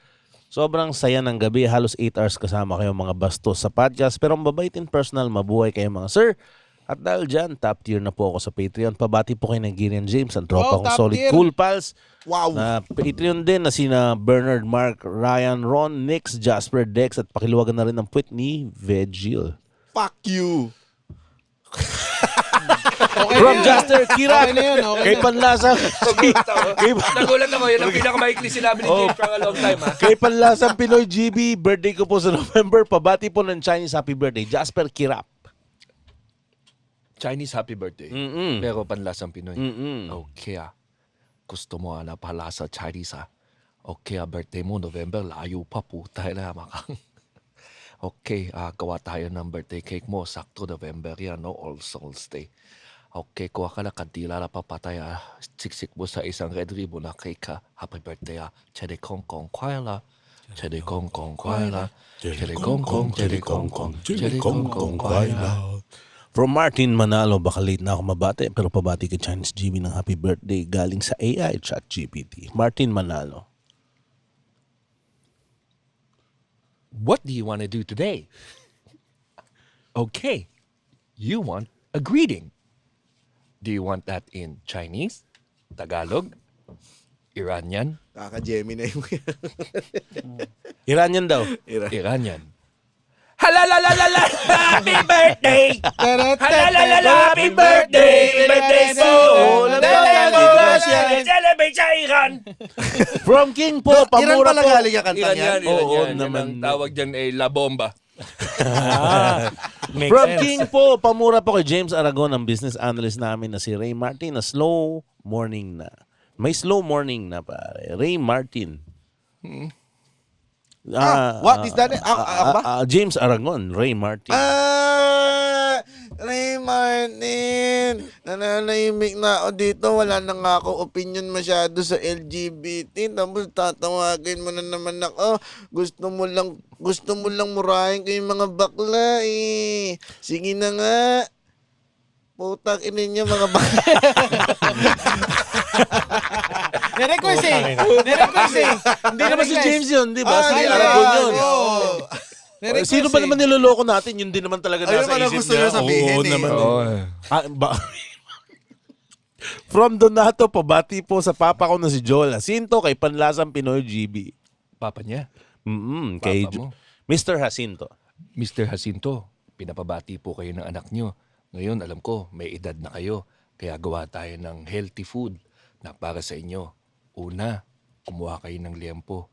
Sobrang saya ng gabi, halos 8 hours kasama kayo mga bastos sa podcast. Pero mabait in personal, mabuhay kayo mga sir. At dahil dyan, top tier na po ako sa Patreon. Pabati po kay Nigerian James, ang tropa kong solid tier. cool pals. Wow. Na Patreon din na sina Bernard, Mark, Ryan, Ron, Nix, Jasper, Dex at pakiluwagan na rin ang puwet ni Vegil. Fuck you. From Juster Kirak, Okay na yun, okay kay na. Panlasang Nagulat ako, yun ang pinakamaikli sinabi ni James for a long time, ha? kay Panlasang Pinoy GB, birthday ko po sa November. Pabati po ng Chinese happy birthday, Jasper Kirap. Chinese happy birthday. Mm-mm. Pero panlasang Pinoy. Mm-mm. Okay, gusto mo na pala sa Chinese, ha? Okay, birthday mo, November, layo pa po tayo na makang. Okay, gawa tayo ng birthday cake mo. Sakto November yan, no? All Souls Day. Okay, kuha ka na kandila na papatay, siksik mo sa isang red ribbon na cake, ha? Happy birthday, ha? Chede kong kong kwaya la. Chede kong kong kwaya la. Chede kong kong, chede kong kong, chede kong kong kwaya la. From Martin Manalo, baka late na ako mabate, pero pabati kay Chinese GB ng happy birthday galing sa AI Chat GPT. Martin Manalo. What do you want to do today? Okay, you want a greeting. Do you want that in Chinese, Tagalog, Iranian? Kaka-Gemini mo yan. Iranian daw. Iranian. Halalalala! Happy birthday! Halalalala! Happy birthday! Birthday po! Celebrate sa Iran! From King po, Iran pamura pala po. galing ang kanta niyan. Oo Yan naman. ang tawag dyan ay La Bomba. Makes From sense. King po, pamura po kay James Aragon, ang business analyst namin na si Ray Martin na slow morning na. May slow morning na pare. Ray Martin. What is that? Ako ba? James Aragon, Ray Martin. Ray Martin. Nananahimik na ako dito. Wala na nga ako opinion masyado sa LGBT. Tapos tatawagin mo na naman ako. Gusto mo lang murahin ko yung mga bakla eh. Sige na nga. Putang inin niyo mga baka. Nirequest eh. Hindi naman si James yun, di ba? Si Ay, Aragon yun. Nirequest Sino ba naman niloloko natin? Yun din naman talaga Ayun nasa naman ang isip gusto niya. niya sabihin Oo eh. naman. Oo. From Donato, pabati po sa papa ko na si Joel Jacinto kay Panlasang Pinoy GB. Papa niya. Kay Papa mo. Mr. Jacinto. Mr. Jacinto, pinapabati po kayo ng anak nyo. Ngayon, alam ko, may edad na kayo. Kaya gawa tayo ng healthy food na para sa inyo. Una, kumuha kayo ng liempo.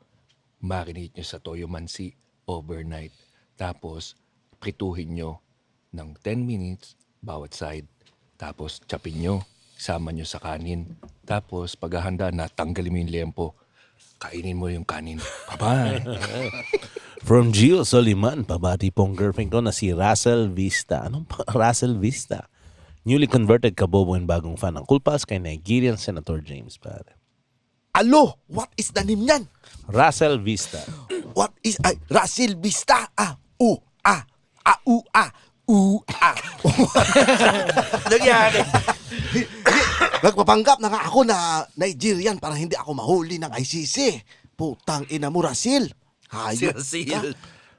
Marinate nyo sa toyo mansi overnight. Tapos, prituhin nyo ng 10 minutes bawat side. Tapos, chapin nyo. Sama nyo sa kanin. Tapos, paghahanda na, tanggalin mo yung liempo. Kainin mo yung kanin. Bye-bye. From Gio Soliman, pabati pong girlfriend ko na si Russell Vista. Anong pa? Russell Vista? Newly converted kabobo and bagong fan ng Cool Pals kay Nigerian Senator James, pare. Alo, what is the name niyan? Russell Vista. What is Russell Vista? Nangyari. Nagpapanggap na nga ako na Nigerian para hindi ako mahuli ng ICC. Putang ina mo, Russell. Hayop ka.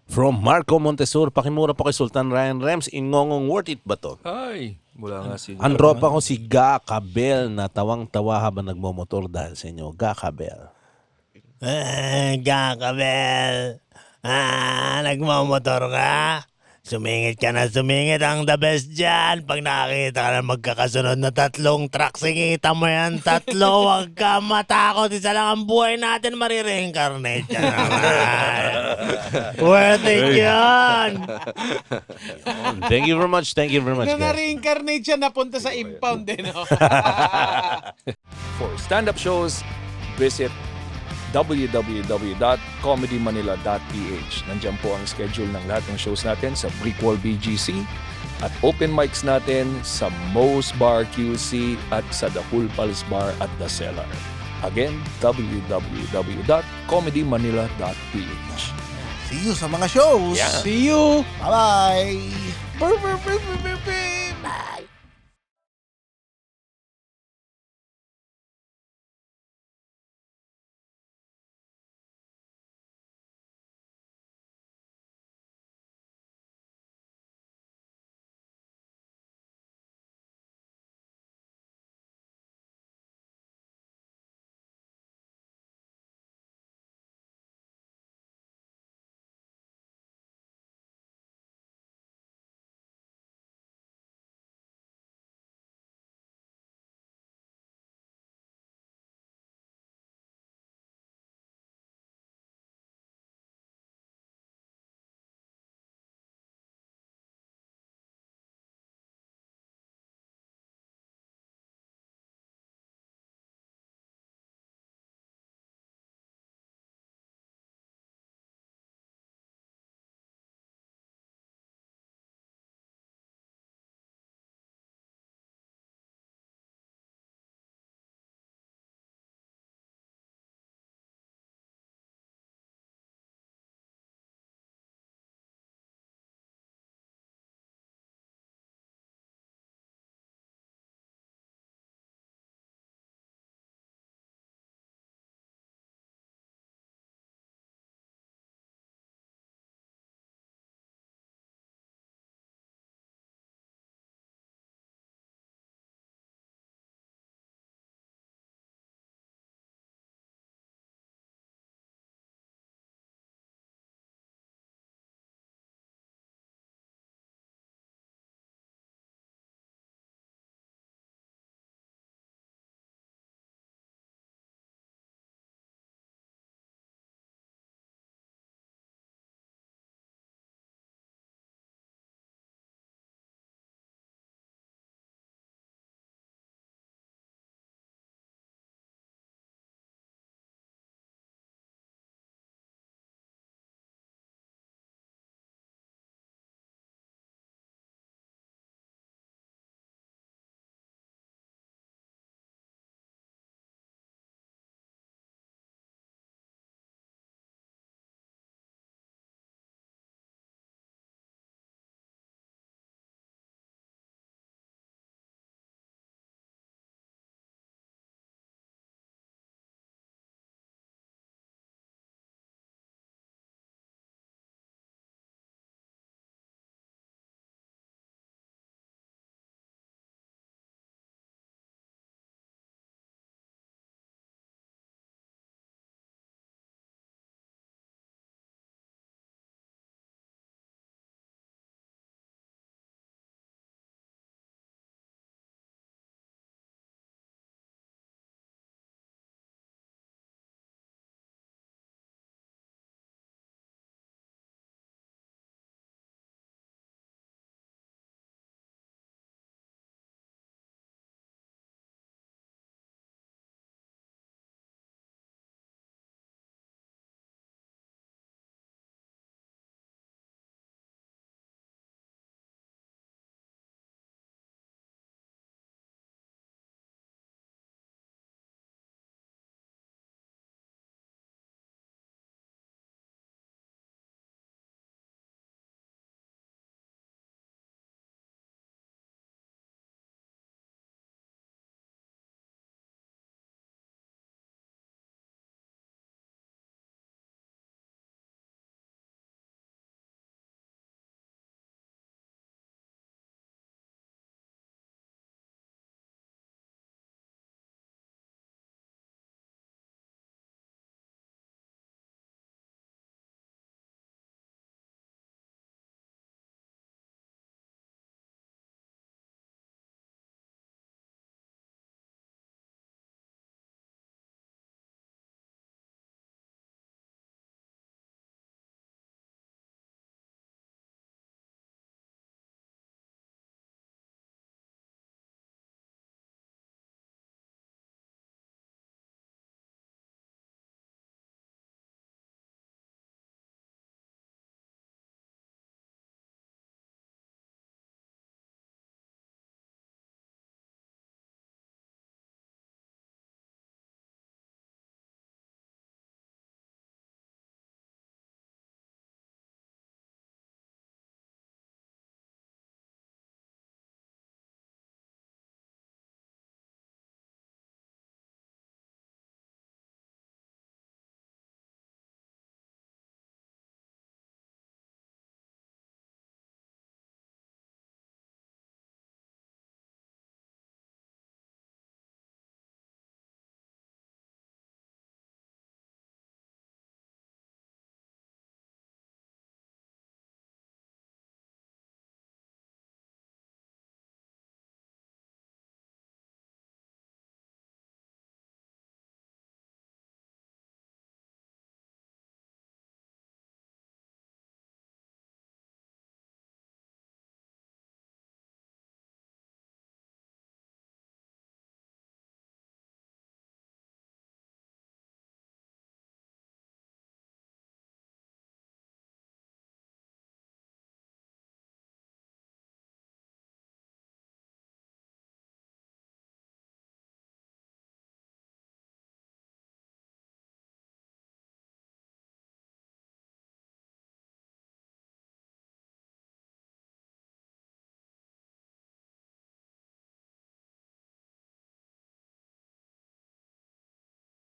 From Marco Montesur, pakimura po kay Sultan Ryan Rems, ingongong worth it ba to? Ay, mula nga si... Ang tropa ko si Ga Cabel na tawang-tawa habang nagmomotor dahil sa inyo. Ga Cabel. Kakabel. Nagmamotor ka? Sumingit ka na sumingit, ang the best dyan. Pag nakakita ka na magkakasunod na 3 truck, singita mo yan 3. Huwag ka matakot. Isa lang ang buhay natin, marireincarnate ka naman. Worth it yan. Thank you very much. Thank you very much, Na guys. reincarnate siya, napunta sa impound din. No? For stand-up shows, visit www.comedymanila.ph. Nandiyan po ang schedule ng lahat ng shows natin sa Brick Wall BGC at open mics natin sa Moe's Bar QC at sa The Cool Pals Bar at The Cellar. Again, www.comedymanila.ph. See you sa mga shows. Yeah. See you! Bye-bye.